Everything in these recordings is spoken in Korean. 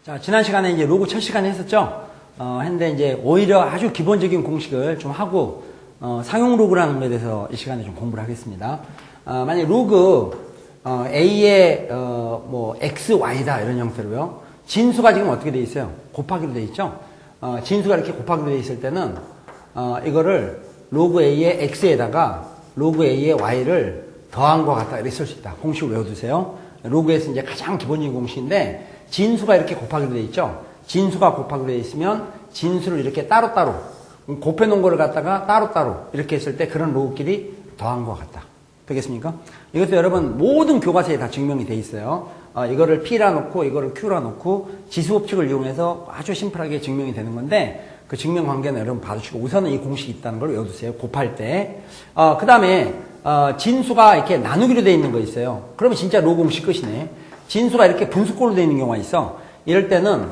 자, 지난 시간에 이제 로그 첫 시간에 했었죠? 했는데 이제 오히려 아주 기본적인 공식을 좀 하고, 상용 로그라는 것에 대해서 이 시간에 좀 공부를 하겠습니다. 만약 로그, A의, X, Y다, 이런 형태로요. 진수가 지금 어떻게 돼 있어요? 곱하기로 돼 있죠? 진수가 이렇게 곱하기로 돼 있을 때는, 이거를 로그 A의 X에다가 로그 A의 Y를 더한 것 같다, 이렇게 쓸 수 있다. 공식을 외워두세요. 로그에서 이제 가장 기본적인 공식인데, 진수가 이렇게 곱하기로 되어 있죠. 진수가 곱하기로 되어 있으면 진수를 이렇게 따로따로 곱해 놓은 거를 갖다가 따로따로 이렇게 했을 때 그런 로그끼리 더한 것 같다. 되겠습니까? 이것도 여러분 모든 교과서에 다 증명이 되어 있어요. 이거를 P라 놓고 이거를 Q라 놓고 지수법칙을 이용해서 아주 심플하게 증명이 되는 건데 그 증명 관계는 여러분 봐주시고 우선은 이 공식이 있다는 걸 외워두세요. 곱할 때. 그 다음에 진수가 이렇게 나누기로 되어 있는 거 있어요. 그러면 진짜 로그 공식 끝이네. 진수가 이렇게 분수꼴로 되어 있는 경우가 있어. 이럴 때는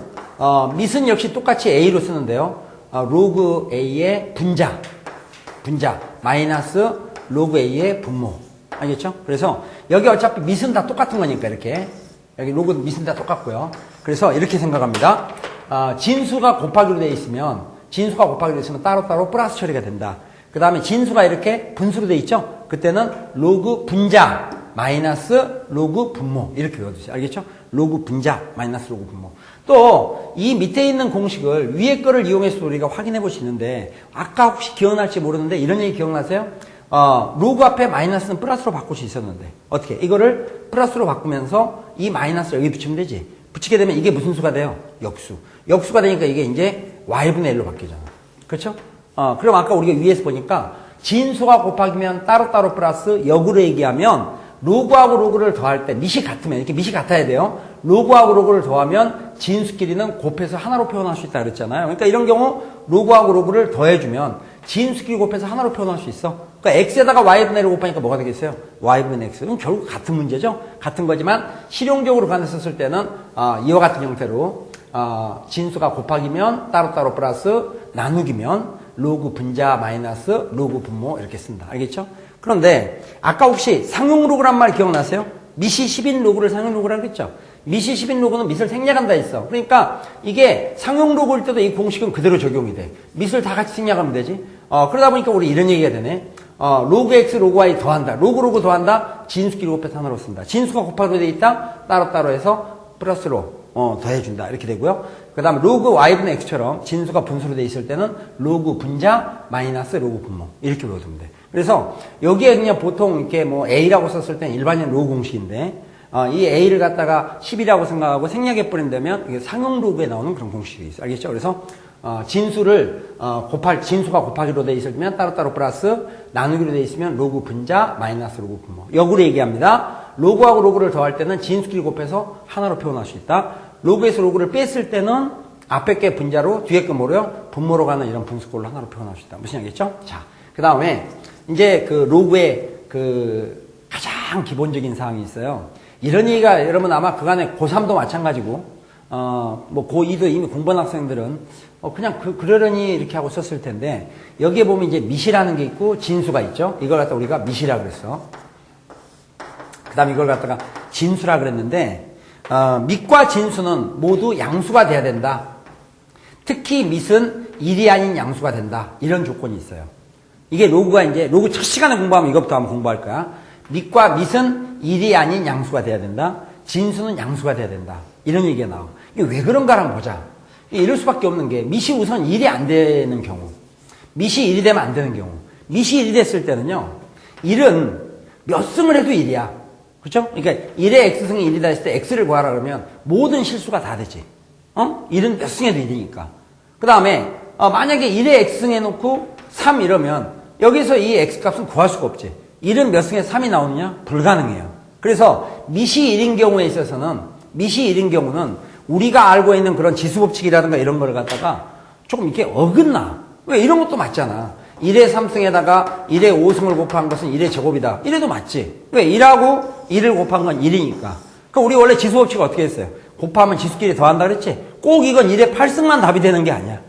밑은 역시 똑같이 A로 쓰는데요. 로그 A의 분자 마이너스 로그 A의 분모. 알겠죠? 그래서 여기 어차피 밑은 다 똑같은 거니까 이렇게 여기 로그 밑은 다 똑같고요. 그래서 이렇게 생각합니다. 진수가 곱하기로 되어 있으면 따로따로 플러스 처리가 된다. 그 다음에 진수가 이렇게 분수로 되어 있죠? 그때는 로그 분자 마이너스 로그 분모 이렇게 외워두세요. 알겠죠? 로그 분자 마이너스 로그 분모. 또 이 밑에 있는 공식을 위에 거를 이용해서 우리가 확인해 볼 수 있는데 아까 혹시 기억날지 모르는데 이런 얘기 기억나세요? 로그 앞에 마이너스는 플러스로 바꿀 수 있었는데 어떻게? 이거를 플러스로 바꾸면서 이 마이너스를 여기 붙이면 되지. 붙이게 되면 이게 무슨 수가 돼요? 역수. 역수가 되니까 이게 이제 y분의 1로 바뀌잖아. 그렇죠? 그럼 아까 우리가 위에서 보니까 진수가 곱하기면 따로따로 플러스 역으로 얘기하면 로그하고 로그를 더할 때 밑이 같으면 이렇게 밑이 같아야 돼요. 로그하고 로그를 더하면 진수끼리는 곱해서 하나로 표현할 수 있다 그랬잖아요. 그러니까 이런 경우 로그하고 로그를 더해주면 진수끼리 곱해서 하나로 표현할 수 있어. 그러니까 x에다가 y분의 1을 곱하니까 뭐가 되겠어요? y분의 x. 그럼 결국 같은 문제죠. 같은 거지만 실용적으로 가능했을 때는 이와 같은 형태로 진수가 곱하기면 따로따로 플러스 나누기면 로그 분자 마이너스 로그 분모 이렇게 쓴다. 알겠죠? 그런데 아까 혹시 상용 로그란 말 기억나세요? 밑이 10인 로그를 상용 로그라고 했죠? 밑이 10인 로그는 밑을 생략한다 했어. 그러니까 이게 상용 로그일 때도 이 공식은 그대로 적용이 돼. 밑을 다 같이 생략하면 되지. 그러다 보니까 우리 이런 얘기가 되네. 로그 x 로그 y 더한다. 로그 더한다. 진수끼리 곱해서 하나로 쓴다. 진수가 곱하기로 돼 있다. 따로따로 해서 플러스로 더해준다. 이렇게 되고요. 그 다음에 로그 y분의 x처럼 진수가 분수로 돼 있을 때는 로그 분자 마이너스 로그 분모 이렇게 외워두면 돼. 그래서 여기에 그냥 보통 이렇게 뭐 a라고 썼을 때는 일반적인 로그 공식인데 이 a를 갖다가 10이라고 생각하고 생략해 버린다면 이게 상용 로그에 나오는 그런 공식이 있어요. 알겠죠? 그래서 진수가 곱하기로 돼 있으면 따로따로 플러스 나누기로 돼 있으면 로그 분자 마이너스 로그 분모. 역으로 얘기합니다. 로그하고 로그를 더할 때는 진수끼리 곱해서 하나로 표현할 수 있다. 로그에서 로그를 뺐을 때는 앞에 게 분자로 뒤에 게 뭐래요? 분모로 가는 이런 분수꼴로 하나로 표현할 수 있다. 무슨 얘기겠죠? 자, 그 다음에 이제 그 로그의 그 가장 기본적인 사항이 있어요. 이런 얘기가 여러분 아마 그간에 고3도 마찬가지고 뭐 고2도 이미 공부한 학생들은 그냥 그러려니 이렇게 하고 썼을 텐데 여기에 보면 이제 밑이라는 게 있고 진수가 있죠. 이걸 갖다 우리가 밑이라 그랬어. 그 다음에 이걸 갖다가 진수라 그랬는데 밑과 진수는 모두 양수가 돼야 된다. 특히 밑은 1이 아닌 양수가 된다. 이런 조건이 있어요. 이게 로그가 이제 로그 첫 시간에 공부하면 이것부터 한번 공부할 거야. 밑과 밑은 1이 아닌 양수가 돼야 된다. 진수는 양수가 돼야 된다. 이런 얘기가 나와. 이게 왜 그런가 한번 보자. 이럴 수밖에 없는 게 밑이 우선 1이 안 되는 경우, 밑이 1이 되면 안 되는 경우, 밑이 1이 됐을 때는요. 1은 몇 승을 해도 1이야. 그렇죠? 그러니까 1의 x승이 1이다 했을 때 x를 구하라 그러면 모든 실수가 다 되지. 1은 몇 승해도 1이니까. 그 다음에 만약에 1의 x승 해놓고 3 이러면 여기서 이 x값은 구할 수가 없지. 1은 몇 승에 3이 나오느냐? 불가능해요. 그래서 밑이 1인 경우에 있어서는 밑이 1인 경우는 우리가 알고 있는 그런 지수법칙이라든가 이런 걸 갖다가 조금 이렇게 어긋나. 왜? 이런 것도 맞잖아. 1의 3승에다가 1의 5승을 곱한 것은 1의 제곱이다. 이래도 맞지. 왜? 1하고 1을 곱한 건 1이니까. 그럼 우리 원래 지수법칙을 어떻게 했어요? 곱하면 지수끼리 더한다 그랬지? 꼭 이건 1의 8승만 답이 되는 게 아니야.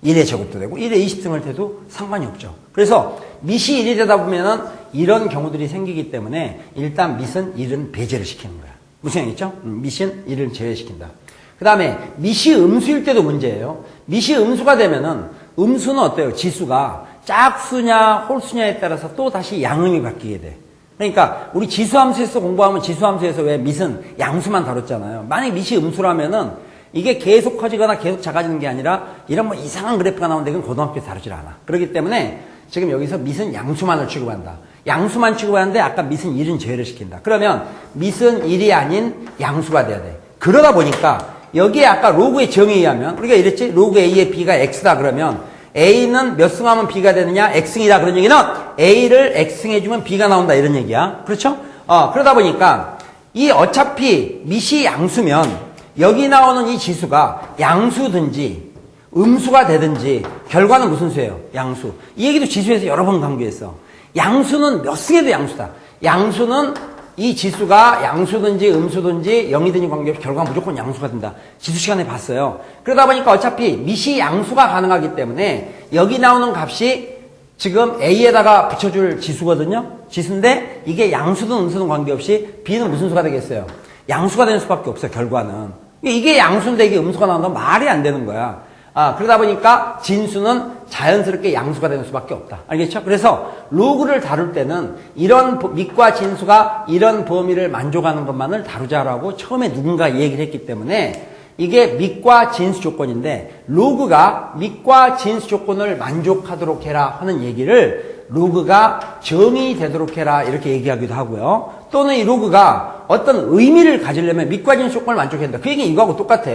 1의 제곱도 되고 1의 20승을 해도 상관이 없죠. 그래서 밑이 1이 되다 보면은 이런 경우들이 생기기 때문에 일단 밑은 1은 배제를 시키는 거야. 무슨 얘기죠? 밑은 1을 제외시킨다. 그 다음에 미시 음수일 때도 문제예요. 미시 음수가 되면은 음수는 어때요? 지수가 짝수냐 홀수냐에 따라서 또 다시 양음이 바뀌게 돼. 그러니까 우리 지수함수에서 공부하면 지수함수에서 왜 밑은 양수만 다뤘잖아요. 만약에 밑이 음수라면은 이게 계속 커지거나 계속 작아지는 게 아니라 이런 뭐 이상한 그래프가 나오는데 그건 고등학교에서 다루질 않아. 그렇기 때문에 지금 여기서 밑은 양수만을 취급한다. 양수만 취급하는데 아까 밑은 1은 제외를 시킨다. 그러면 밑은 1이 아닌 양수가 돼야 돼. 그러다 보니까 여기에 아까 로그의 정의에 의하면 우리가 이랬지? 로그 A의 B가 X다 그러면 A는 몇 승하면 B가 되느냐? X승이다. 그런 얘기는 A를 X승해주면 B가 나온다. 이런 얘기야. 그렇죠? 그러다 보니까 이 어차피 밑이 양수면 여기 나오는 이 지수가 양수든지 음수가 되든지 결과는 무슨 수예요? 양수. 이 얘기도 지수에서 여러 번 강조했어. 양수는 몇 승에도 양수다. 양수는 이 지수가 양수든지 음수든지 0이든지 관계없이 결과가 무조건 양수가 된다. 지수 시간에 봤어요. 그러다 보니까 어차피 밑이 양수가 가능하기 때문에 여기 나오는 값이 지금 A에다가 붙여줄 지수거든요. 지수인데 이게 양수든 음수든 관계없이 B는 무슨 수가 되겠어요? 양수가 되는 수밖에 없어요. 결과는. 이게 양수인데 이게 음수가 나온다면 말이 안 되는 거야. 그러다 보니까 진수는 자연스럽게 양수가 되는 수밖에 없다. 알겠죠? 그래서 로그를 다룰 때는 이런 밑과 진수가 이런 범위를 만족하는 것만을 다루자라고 처음에 누군가 얘기를 했기 때문에 이게 밑과 진수 조건인데 로그가 밑과 진수 조건을 만족하도록 해라 하는 얘기를 로그가 정의 되도록 해라 이렇게 얘기하기도 하고요. 또는 이 로그가 어떤 의미를 가지려면 밑과 진수 조건을 만족해야 된다. 그 얘기는 이거하고 똑같아.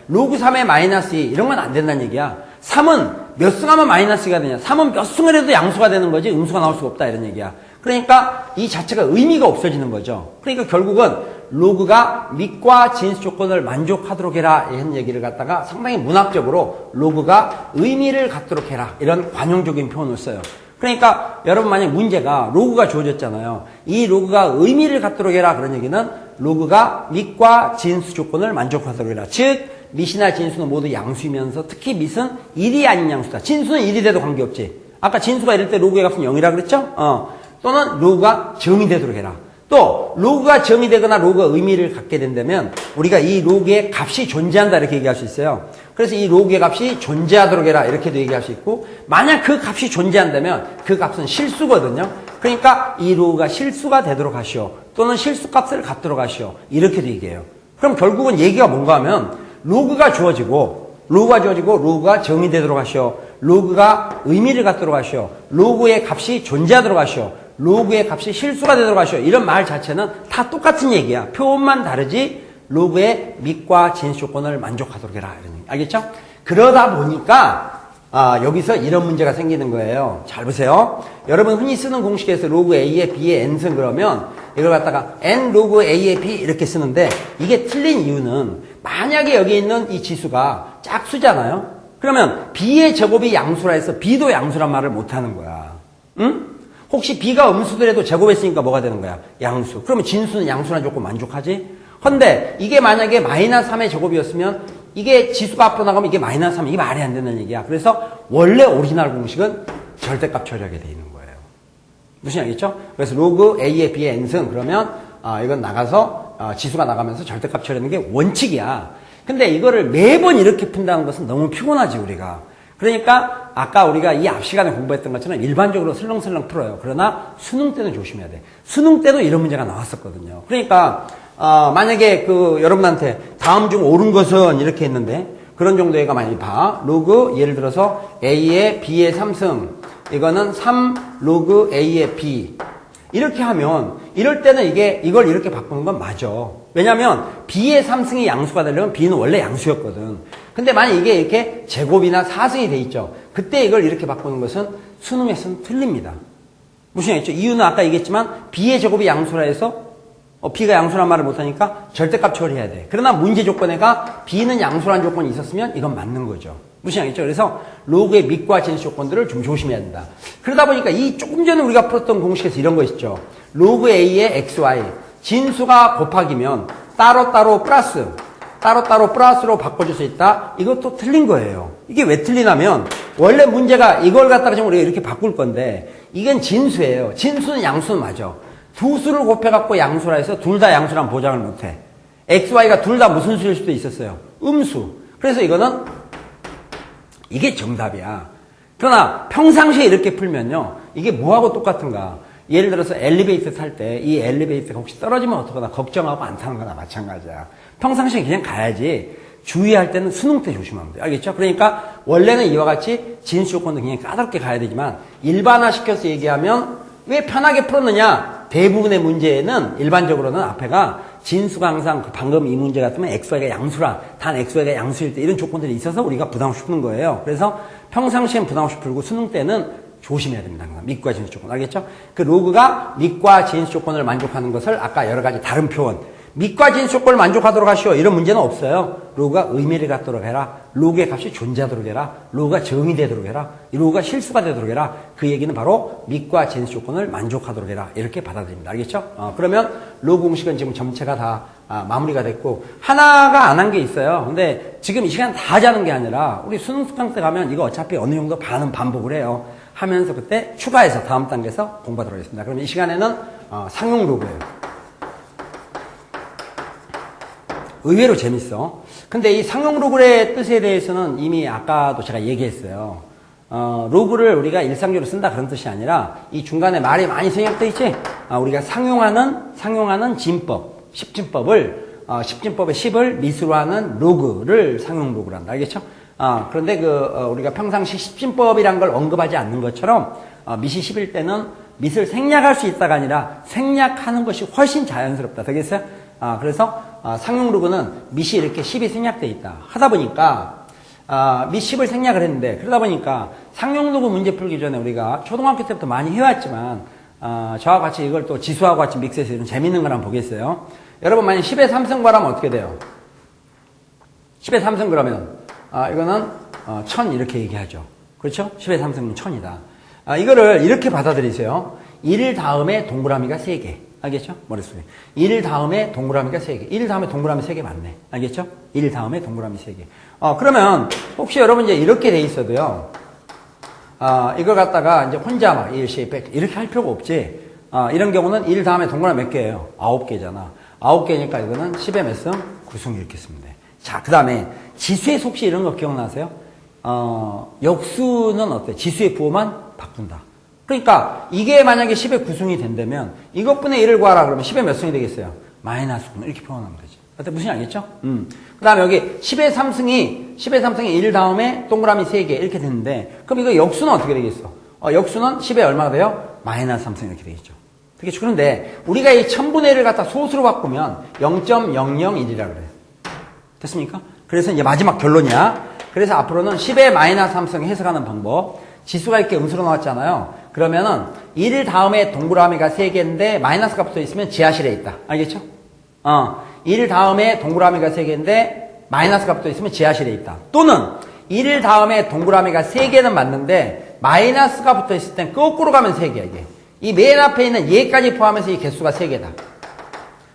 로그 3의 마이너스 2 이런 건 안 된다는 얘기야. 3은 몇 승하면 마이너스가 되냐. 3은 몇 승을 해도 양수가 되는 거지 음수가 나올 수가 없다 이런 얘기야. 그러니까 이 자체가 의미가 없어지는 거죠. 그러니까 결국은 로그가 밑과 진수 조건을 만족하도록 해라 이런 얘기를 갖다가 상당히 문학적으로 로그가 의미를 갖도록 해라 이런 관용적인 표현을 써요. 그러니까 여러분 만약 문제가 로그가 주어졌잖아요. 이 로그가 의미를 갖도록 해라 그런 얘기는 로그가 밑과 진수 조건을 만족하도록 해라. 즉 밑이나 진수는 모두 양수이면서 특히 밑은 1이 아닌 양수다. 진수는 1이 돼도 관계없지. 아까 진수가 이럴 때 로그의 값은 0이라 그랬죠? 또는 로그가 정의되도록 해라. 또 로그가 정의되거나 로그가 의미를 갖게 된다면 우리가 이 로그의 값이 존재한다 이렇게 얘기할 수 있어요. 그래서 이 로그의 값이 존재하도록 해라 이렇게도 얘기할 수 있고 만약 그 값이 존재한다면 그 값은 실수거든요. 그러니까 이 로그가 실수가 되도록 하시오. 또는 실수값을 갖도록 하시오. 이렇게도 얘기해요. 그럼 결국은 얘기가 뭔가 하면 로그가 주어지고 로그가 정의되도록 하시오. 로그가 의미를 갖도록 하시오. 로그의 값이 존재하도록 하시오. 로그의 값이 실수가 되도록 하시오. 이런 말 자체는 다 똑같은 얘기야. 표현만 다르지 로그의 밑과 진수 조건을 만족하도록 해라. 이런 얘기. 알겠죠? 그러다 보니까 여기서 이런 문제가 생기는 거예요. 잘 보세요. 여러분 흔히 쓰는 공식에서 로그 A의 B의 n승 그러면 이걸 갖다가 n 로그 A의 B 이렇게 쓰는데 이게 틀린 이유는 만약에 여기 있는 이 지수가 짝수잖아요. 그러면 B의 제곱이 양수라 해서 B도 양수란 말을 못하는 거야. 응? 혹시 B가 음수더라도 제곱했으니까 뭐가 되는 거야? 양수. 그러면 진수는 양수란 조건 만족하지? 근데 이게 만약에 마이너스 3의 제곱이었으면 이게 지수가 앞으로 나가면 이게 마이너스 3 이게 말이 안 된다는 얘기야. 그래서 원래 오리지널 공식은 절대값 처리하게 돼 있는 거예요. 무슨 얘기겠죠? 그래서 로그 A의 B의 n승 그러면 이건 나가서 지수가 나가면서 절대값 처리하는 게 원칙이야. 근데 이거를 매번 이렇게 푼다는 것은 너무 피곤하지 우리가. 그러니까 아까 우리가 이 앞 시간에 공부했던 것처럼 일반적으로 슬렁슬렁 풀어요. 그러나 수능 때는 조심해야 돼. 수능 때도 이런 문제가 나왔었거든요. 그러니까 만약에 여러분한테 다음 중 옳은 것은 이렇게 했는데 그런 정도의 가 많이 봐. 로그 예를 들어서 A의 B의 3승 이거는 3 로그 A의 B 이렇게 하면 이럴 때는 이걸 이렇게 바꾸는 건 맞아. 왜냐면 B의 3승이 양수가 되려면 B는 원래 양수였거든. 근데 만약 이게 이렇게 제곱이나 4승이 돼 있죠. 그때 이걸 이렇게 바꾸는 것은 수능에서는 틀립니다. 무슨 얘기죠? 이유는 아까 얘기했지만 B의 제곱이 양수라 해서 B가 양수란 말을 못하니까 절대값 처리해야 돼. 그러나 문제 조건에가 B는 양수란 조건이 있었으면 이건 맞는 거죠. 무슨 얘기죠? 그래서 로그의 밑과 진수 조건들을 좀 조심해야 된다. 그러다 보니까 이 조금 전에 우리가 풀었던 공식에서 이런 거 있죠. 로그 A의 XY 진수가 곱하기면 따로따로 플러스로 바꿔줄 수 있다. 이것도 틀린 거예요. 이게 왜 틀리냐면 원래 문제가 이걸 갖다가 지금 우리가 이렇게 바꿀 건데 이건 진수예요. 진수는 양수는 맞아. 두 수를 곱해갖고 양수라 해서 둘 다 양수란 보장을 못해. XY가 둘 다 무슨 수일 수도 있었어요. 음수. 그래서 이거는 이게 정답이야. 그러나 평상시에 이렇게 풀면요. 이게 뭐하고 똑같은가. 예를 들어서 엘리베이터 탈 때 이 엘리베이터가 혹시 떨어지면 어떡하나 걱정하고 안 타는 거나 마찬가지야. 평상시에 그냥 가야지. 주의할 때는 수능 때 조심하면 돼요. 알겠죠? 그러니까 원래는 이와 같이 진수 조건도 굉장히 까다롭게 가야 되지만 일반화시켜서 얘기하면 왜 편하게 풀었느냐? 대부분의 문제에는 일반적으로는 앞에가 진수가 항상 방금 이 문제 같으면 xy가 양수라 단 xy가 양수일 때 이런 조건들이 있어서 우리가 부담 없이 푸는 거예요. 그래서 평상시엔 부담 없이 풀고 수능 때는 조심해야 됩니다. 항상 밑과 진수 조건. 알겠죠? 그 로그가 밑과 진수 조건을 만족하는 것을 아까 여러 가지 다른 표현 밑과 진수 조건을 만족하도록 하시오. 이런 문제는 없어요. 로그가 의미를 갖도록 해라. 로그의 값이 존재하도록 해라. 로그가 정의 되도록 해라. 로그가 실수가 되도록 해라. 그 얘기는 바로 밑과 진수 조건을 만족하도록 해라. 이렇게 받아들입니다. 알겠죠? 그러면 로그 공식은 지금 전체가 다 마무리가 됐고 하나가 안 한 게 있어요. 근데 지금 이 시간 다 하자는 게 아니라 우리 수능 특강 때 가면 이거 어차피 어느 정도 반복을 해요. 하면서 그때 추가해서 다음 단계에서 공부하도록 하겠습니다. 그러면 이 시간에는 상용 로그예요. 의외로 재밌어. 근데 이 상용 로그의 뜻에 대해서는 이미 아까도 제가 얘기했어요. 로그를 우리가 일상적으로 쓴다 그런 뜻이 아니라 이 중간에 말이 많이 생략되어 있지? 우리가 상용하는 진법, 10진법을 10진법의 10을 미수로 하는 로그를 상용 로그를 한다. 알겠죠? 그런데 우리가 평상시 10진법이란 걸 언급하지 않는 것처럼 미시 10일 때는 밑을 생략할 수 있다가 아니라 생략하는 것이 훨씬 자연스럽다. 되겠어요? 그래서 상용 로그는 밑이 이렇게 10이 생략되어 있다. 하다 보니까 밑 10을 생략을 했는데 그러다 보니까 상용 로그 문제 풀기 전에 우리가 초등학교 때부터 많이 해왔지만 저와 같이 이걸 또 지수하고 같이 믹스해서 이런 재밌는 걸 한번 보겠어요. 여러분 만약 10의 3승 구하면 어떻게 돼요? 10의 3승 그러면 이거는 1000 이렇게 얘기하죠. 그렇죠? 10의 3승은 1000이다. 이거를 이렇게 받아들이세요. 1 다음에 동그라미가 3개. 알겠죠? 머릿속에. 1 다음에 동그라미가 3개. 1 다음에 동그라미 3개 맞네. 알겠죠? 1 다음에 동그라미 3개. 그러면 혹시 여러분 이제 이렇게 돼 있어도요. 이걸 갖다가 이제 혼자 막 1, 10, 100 이렇게 할 필요가 없지. 이런 경우는 1 다음에 동그라미 몇 개예요? 9개잖아. 9개니까 이거는 10의 몇 승? 9승 이렇게 쓰면 돼. 자, 그 다음에 지수의 속시 이런 거 기억나세요? 역수는 어때? 지수의 부호만 바꾼다. 그러니까 이게 만약에 10의 9승이 된다면 이것분의 1을 구하라 그러면 10의 몇 승이 되겠어요? 마이너스 9 이렇게 표현하면 되죠. 어때? 무슨 알겠죠? 그 다음에 여기 10의 3승이 1 다음에 동그라미 3개 이렇게 됐는데 그럼 이거 역수는 어떻게 되겠어? 역수는 10의 얼마가 돼요? 마이너스 3승 이렇게 되겠죠. 되겠죠? 그런데 우리가 이 1000분의 1을 갖다 소수로 바꾸면 0.001이라 그래요. 됐습니까? 그래서 이제 마지막 결론이야. 그래서 앞으로는 10의 마이너스 3승 해석하는 방법. 지수가 이렇게 음수로 나왔잖아요. 그러면은 1 다음에 동그라미가 3개인데 마이너스가 붙어 있으면 지하실에 있다. 알겠죠? 1 다음에 동그라미가 3개인데 마이너스가 붙어 있으면 지하실에 있다. 또는 1 다음에 동그라미가 3개는 맞는데 마이너스가 붙어 있을 땐 거꾸로 가면 3개야 이게. 이 맨 앞에 있는 얘까지 포함해서 이 개수가 3개다.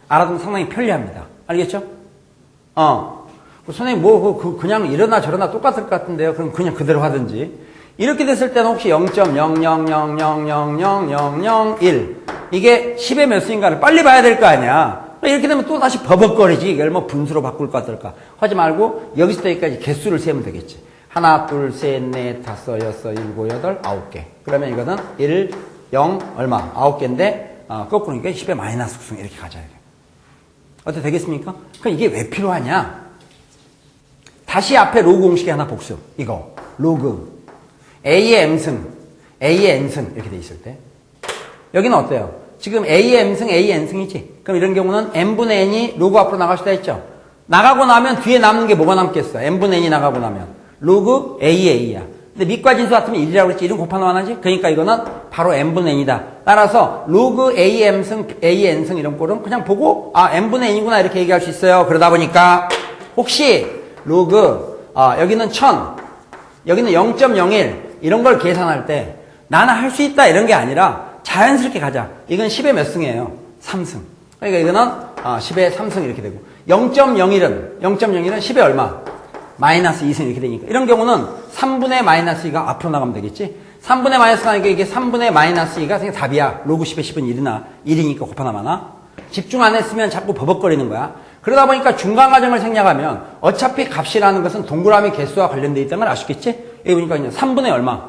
알아두면 상당히 편리합니다. 알겠죠? 선생님 그냥 이러나 저러나 똑같을 것 같은데요. 그럼 그냥 그대로 하든지. 이렇게 됐을 때는 혹시 0.000000001 이게 10의 몇 수인가를 빨리 봐야 될 거 아니야. 이렇게 되면 또 다시 버벅거리지. 이걸 뭐 분수로 바꿀 것 같을까. 하지 말고 여기서부터 여기까지 개수를 세면 되겠지. 하나, 둘, 셋, 넷, 다섯, 여섯, 일곱, 여덟, 9개. 그러면 이거는 1, 0, 얼마? 9개인데 거꾸로니까 10의 마이너스 9승 이렇게 가져야 돼. 어떻게 되겠습니까? 그럼 이게 왜 필요하냐? 다시 앞에 로그 공식에 하나 복습. 이거 로그 A의 M승, A의 N승 이렇게 돼 있을 때 여기는 어때요? 지금 A의 M승, A의 N승이지. 그럼 이런 경우는 N분의 N이 로그 앞으로 나갈 수도 있죠. 나가고 나면 뒤에 남는 게 뭐가 남겠어? N분의 N이 나가고 나면 로그 A의 A야. 근데 밑과 진수 같으면 1이라고 그랬지. 1은 곱하면 안 하지? 그러니까 이거는 바로 N분의 N이다. 따라서 로그 A의 M승, A의 N승 이런 꼴은 그냥 보고 N분의 N이구나 이렇게 얘기할 수 있어요. 그러다 보니까 혹시 로그 여기는 1000 여기는 0.01 이런 걸 계산할 때 나는 할 수 있다 이런 게 아니라 자연스럽게 가자. 이건 10의 몇 승이에요? 3승. 그러니까 이거는 10의 3승 이렇게 되고 0.01은 10의 얼마? 마이너스 2승 이렇게 되니까 이런 경우는 3분의 마이너스 2가 앞으로 나가면 되겠지. 3분의 마이너스 2가 이게 3분의 마이너스 2가 그냥 답이야. 로그 10의 10은 1이니까 곱하나 마나. 집중 안 했으면 자꾸 버벅거리는 거야. 그러다 보니까 중간 과정을 생략하면 어차피 값이라는 것은 동그라미 개수와 관련되어 있다는 걸 아시겠지? 여기 보니까 그냥 3분의 얼마?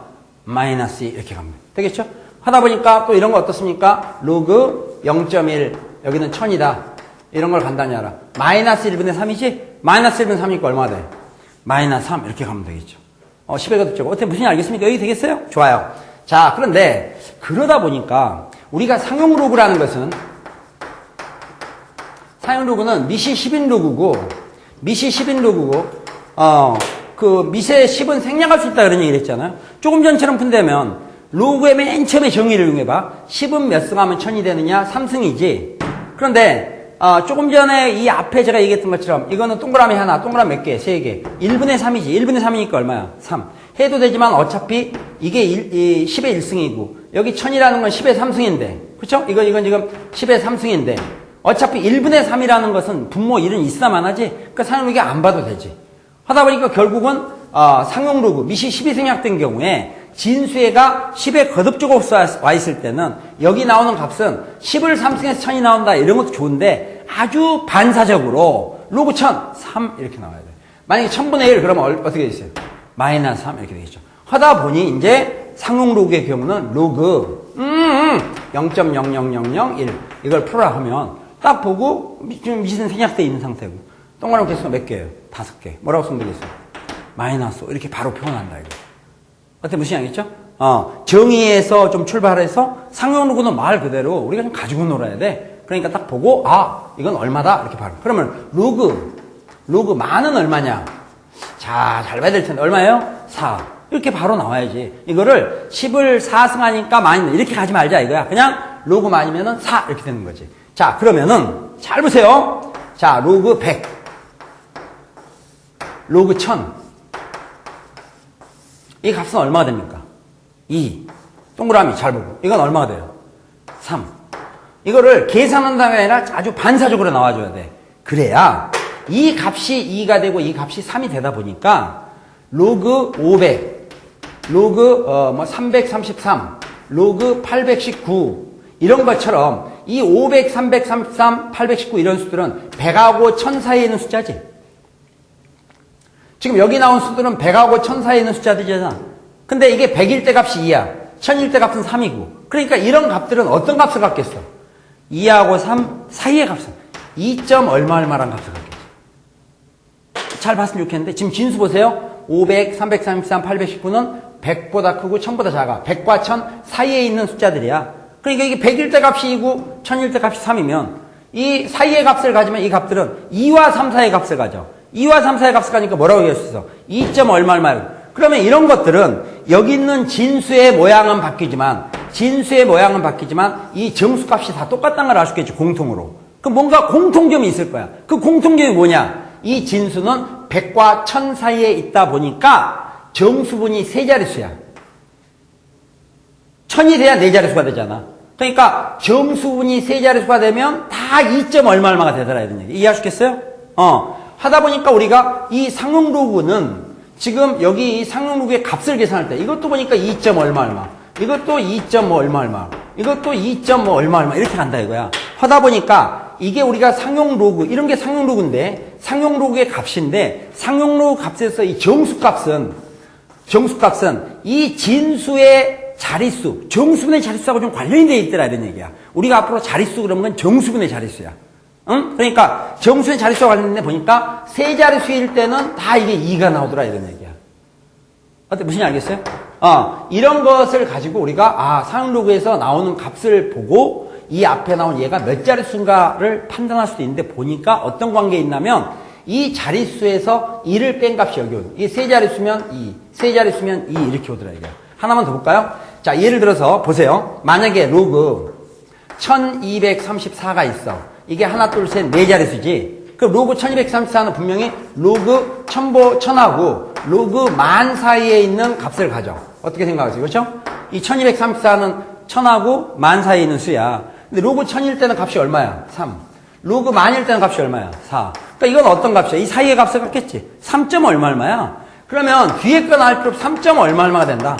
마이너스 2 이렇게 가면 되겠죠? 하다 보니까 또 이런 거 어떻습니까? 로그 0.1 여기는 1000이다. 이런 걸 간단히 알아. 마이너스 1분의 3이지? 마이너스 1분의 3이니까 얼마가 돼? 마이너스 3 이렇게 가면 되겠죠. 10의 거듭제곱. 어떻게 무슨 알겠습니까? 여기 되겠어요? 좋아요. 자, 그런데 그러다 보니까 우리가 상용 로그라는 것은 상용 로그는 미시 10인 로그고 미시 10인 로그고 그 미세 10은 생략할 수 있다 그런 얘기를 했잖아요. 조금 전처럼 푼다면 로그의 맨 처음에 정의를 이용해봐. 10은 몇 승 하면 1000이 되느냐? 3승이지. 그런데 조금 전에 이 앞에 제가 얘기했던 것처럼 이거는 동그라미 하나, 동그라미 몇 개? 3개. 1분의 3이지. 1분의 3이니까 얼마야? 3. 해도 되지만 어차피 이게 10의 1승이고 여기 1000이라는 건 10의 3승인데 그렇죠? 이건 지금 10의 3승인데 어차피 1분의 3이라는 것은 분모 1은 있어야만 하지. 그러니까 상용로그 안 봐도 되지. 하다 보니까 결국은 상용 로그 미시 10이 생략된 경우에 진수에가 10에 거듭제곱 와 있을 때는 여기 나오는 값은 10을 3승해서 1000이 나온다 이런 것도 좋은데 아주 반사적으로 로그 1000, 3 이렇게 나와야 돼. 만약에 1000분의 1 그러면 어떻게 되겠어요? 마이너스 3 이렇게 되겠죠. 하다 보니 이제 상용 로그의 경우는 로그 0.00001 이걸 풀어라 하면 딱 보고 지금 미시는 생략되어 있는 상태고 동그라미 개수가 몇 개예요? 5개. 뭐라고 쓰면 되겠어요? 마이너스 이렇게 바로 표현한다 이거. 어때 무슨 양이죠? 정의에서 좀 출발해서 상용 로그는 말 그대로 우리가 좀 가지고 놀아야 돼. 그러니까 딱 보고 이건 얼마다 이렇게 바로. 그러면 로그 만은 얼마냐? 자, 잘 봐야 될 텐데 얼마예요? 4. 이렇게 바로 나와야지. 이거를 10을 4승하니까 만이네 이렇게 가지 말자 이거야. 그냥 로그 만이면은 4 이렇게 되는 거지. 자, 그러면은 잘 보세요. 자, 로그 100, 로그 1000. 이 값은 얼마가 됩니까? 2. 동그라미 잘 보고. 이건 얼마가 돼요? 3. 이거를 계산한다는 게 아니라 아주 반사적으로 나와줘야 돼. 그래야 이 값이 2가 되고 이 값이 3이 되다 보니까 로그 500, 로그 333, 로그 819 이런 것처럼 이 500, 333, 819 이런 수들은 100하고 1000 사이에 있는 숫자지. 지금 여기 나온 수들은 100하고 1000 사이에 있는 숫자들이잖아. 근데 이게 100일 때 값이 2야. 1000일 때 값은 3이고. 그러니까 이런 값들은 어떤 값을 갖겠어? 2하고 3 사이의 값은 2. 얼마란 값을 갖겠어. 잘 봤으면 좋겠는데 지금 진수 보세요. 500, 333, 819는 100보다 크고 1000보다 작아. 100과 1000 사이에 있는 숫자들이야. 그러니까 이게 100일 때 값이 2고 1000일 때 값이 3이면 이 사이의 값을 가지면 이 값들은 2와 3 사이의 값을 가져. 2와 3 사이의 값을 가니까 뭐라고 얘기할 수 있어? 2. 얼마. 그러면 이런 것들은 여기 있는 진수의 모양은 바뀌지만 이 정수값이 다 똑같다는 걸 알 수 있겠지. 공통으로. 그럼 뭔가 공통점이 있을 거야. 그 공통점이 뭐냐? 이 진수는 100과 1000 사이에 있다 보니까 정수분이 세 자릿수야. 1000이 돼야 네 자릿수가 되잖아. 그러니까 정수분이 세 자릿수가 되면 다 2. 얼마가 되더라 이런 얘기. 이해하시겠어요? 하다 보니까 우리가 이 상용 로그는 지금 여기 이 상용 로그의 값을 계산할 때 이것도 보니까 2. 얼마. 이것도 2. 얼마. 이것도 2. 얼마 이렇게 간다 이거야. 하다 보니까 이게 우리가 상용 로그 이런 게 상용 로그인데 상용 로그의 값인데 상용 로그 값에서 이 정수값은 이 진수의 자릿수, 정수분의 자릿수하고 좀 관련이 되어 있더라 이런 얘기야. 우리가 앞으로 자릿수 그러면 건 정수분의 자릿수야. 응? 그러니까 정수의 자릿수와 관련돼 보니까 세 자릿수일 때는 다 이게 2가 나오더라 이런 얘기야. 어때? 무슨 알겠어요? 이런 것을 가지고 우리가 상용 로그에서 나오는 값을 보고 이 앞에 나온 얘가 몇 자릿수인가를 판단할 수도 있는데 보니까 어떤 관계에 있냐면 이 자릿수에서 2를 뺀 값이 여기 오는. 이 세 자릿수면 2, 세 자릿수면 2 이렇게 오더라 이게. 하나만 더 볼까요? 자, 예를 들어서 보세요. 만약에 로그 1234가 있어. 이게 하나, 둘, 셋, 네 자릿수지. 그럼 로그 1234는 분명히 로그 1000하고 로그 만 사이에 있는 값을 가져. 어떻게 생각하세요? 그렇죠? 이 1234는 1000하고 만 사이에 있는 수야. 근데 로그 1000일 때는 값이 얼마야? 3. 로그 만일 때는 값이 얼마야? 4. 그러니까 이건 어떤 값이야? 이 사이의 값을 갖겠지. 3. 얼마야? 그러면 뒤에 거 나올 필요 없이 3. 얼마가 된다.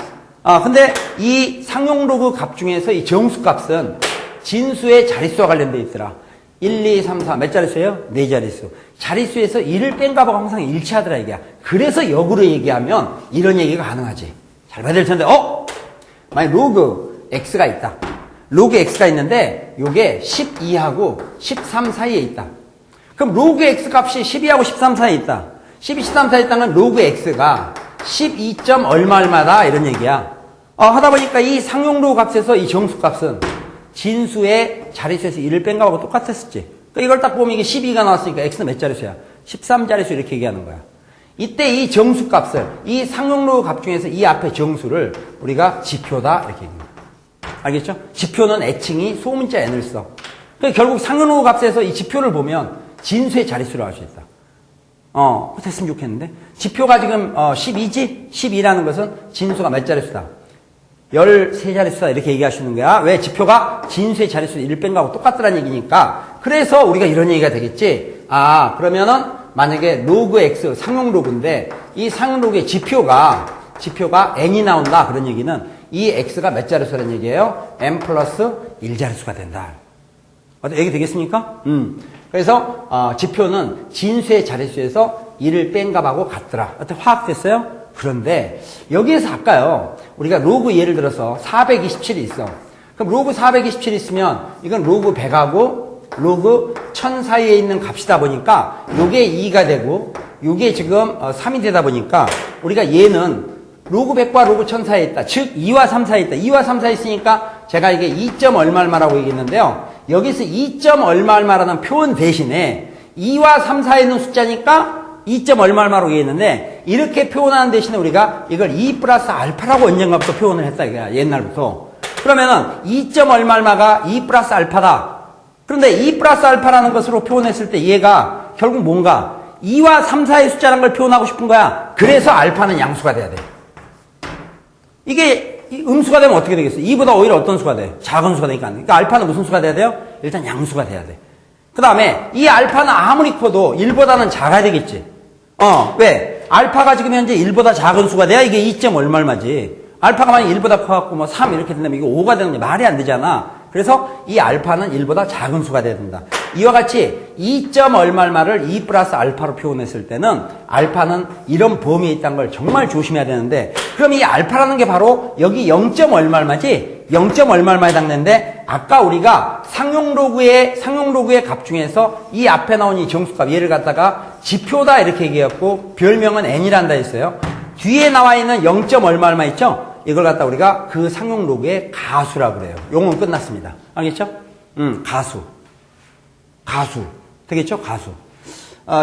근데 이 상용 로그 값 중에서 이 정수 값은 진수의 자릿수와 관련되어 있더라. 1, 2, 3, 4 몇 자릿수예요? 네 자릿수. 자릿수에서 1을 뺀 값하고 항상 일치하더라 이게. 그래서 역으로 얘기하면 이런 얘기가 가능하지. 잘 봐야 될 텐데 만약 로그 x가 있다. 로그 x가 있는데 요게 12하고 13 사이에 있다. 그럼 로그 x 값이 12하고 13 사이에 있다. 12, 13 사이에 있다는 로그 x가 12. 얼마다 이런 얘기야. 하다 보니까 이 상용 로그 값에서 이 정수 값은 진수의 자릿수에서 1을 뺀 값하고 똑같았었지. 그러니까 이걸 딱 보면 이게 12가 나왔으니까 x는 몇 자릿수야? 13자릿수 이렇게 얘기하는 거야. 이때 이 정수 값을, 이 상용 로그 값 중에서 이 앞에 정수를 우리가 지표다 이렇게 얘기합니다. 알겠죠? 지표는 애칭이 소문자 n을 써. 그러니까 결국 상용 로그 값에서 이 지표를 보면 진수의 자릿수로 할 수 있다. 됐으면 좋겠는데. 지표가 지금 12지? 12라는 것은 진수가 몇 자릿수다? 13자릿수다 이렇게 얘기하시는 거야. 왜? 지표가 진수의 자릿수 1 뺀 거하고 똑같다는 얘기니까. 그래서 우리가 이런 얘기가 되겠지. 그러면은 만약에 로그 x 상용 로그인데 이 상용 로그의 지표가 n이 나온다. 그런 얘기는 이 x가 몇 자릿수라는 얘기예요? n 플러스 1자릿수가 된다. 얘기 되겠습니까? 그래서 지표는 진수의 자릿수에서 1을 뺀 값하고 같더라. 어떻게 화학됐어요? 그런데 여기에서 아까요. 우리가 로그 예를 들어서 427이 있어. 그럼 로그 427이 있으면 이건 로그 100하고 로그 1000 사이에 있는 값이다 보니까 요게 2가 되고 요게 지금 3이 되다 보니까 우리가 얘는 로그 100과 로그 1000 사이에 있다. 즉 2와 3 사이에 있다. 2와 3 사이에 있으니까 제가 이게 2점 얼마라고 얘기했는데요. 여기서 2점 얼마라는 표현 대신에 2와 3 사이에 있는 숫자니까 2점 얼마라고 얘기했는데 이렇게 표현하는 대신에 우리가 이걸 2 플러스 알파라고 언젠가부터 표현을 했다 이거야. 옛날부터. 그러면은 2점 얼마가 2 플러스 알파다. 그런데 2 플러스 알파라는 것으로 표현했을 때 얘가 결국 뭔가 2와 3, 4의 숫자라는 걸 표현하고 싶은 거야. 그래서 알파는 양수가 돼야 돼. 이게 음수가 되면 어떻게 되겠어? 2보다 오히려 어떤 수가 돼? 작은 수가 되니까. 그러니까 알파는 무슨 수가 돼야 돼요? 일단 양수가 돼야 돼. 그 다음에 이 알파는 아무리 커도 1보다는 작아야 되겠지. 왜? 알파가 지금 현재 1보다 작은 수가 돼야 이게 2점 얼마지. 알파가 만약 1보다 커갖고 뭐 3 이렇게 된다면 이게 5가 되는 게 말이 안 되잖아. 그래서 이 알파는 1보다 작은 수가 돼야 된다. 이와 같이 2점 얼마를 2 플러스 알파로 표현했을 때는 알파는 이런 범위에 있다는 걸 정말 조심해야 되는데 그럼 이 알파라는 게 바로 여기 0점 얼마지? 0점 얼마에 해당되는데 아까 우리가 상용 로그의 값 중에서 이 앞에 나온 이 정수값 얘를 갖다가 지표다 이렇게 얘기했고 별명은 n이란다 했어요. 뒤에 나와 있는 0점 얼마 있죠? 이걸 갖다 우리가 그 상용 로그의 가수라고 그래요. 용어는 끝났습니다. 알겠죠? 가수. 되겠죠? 가수.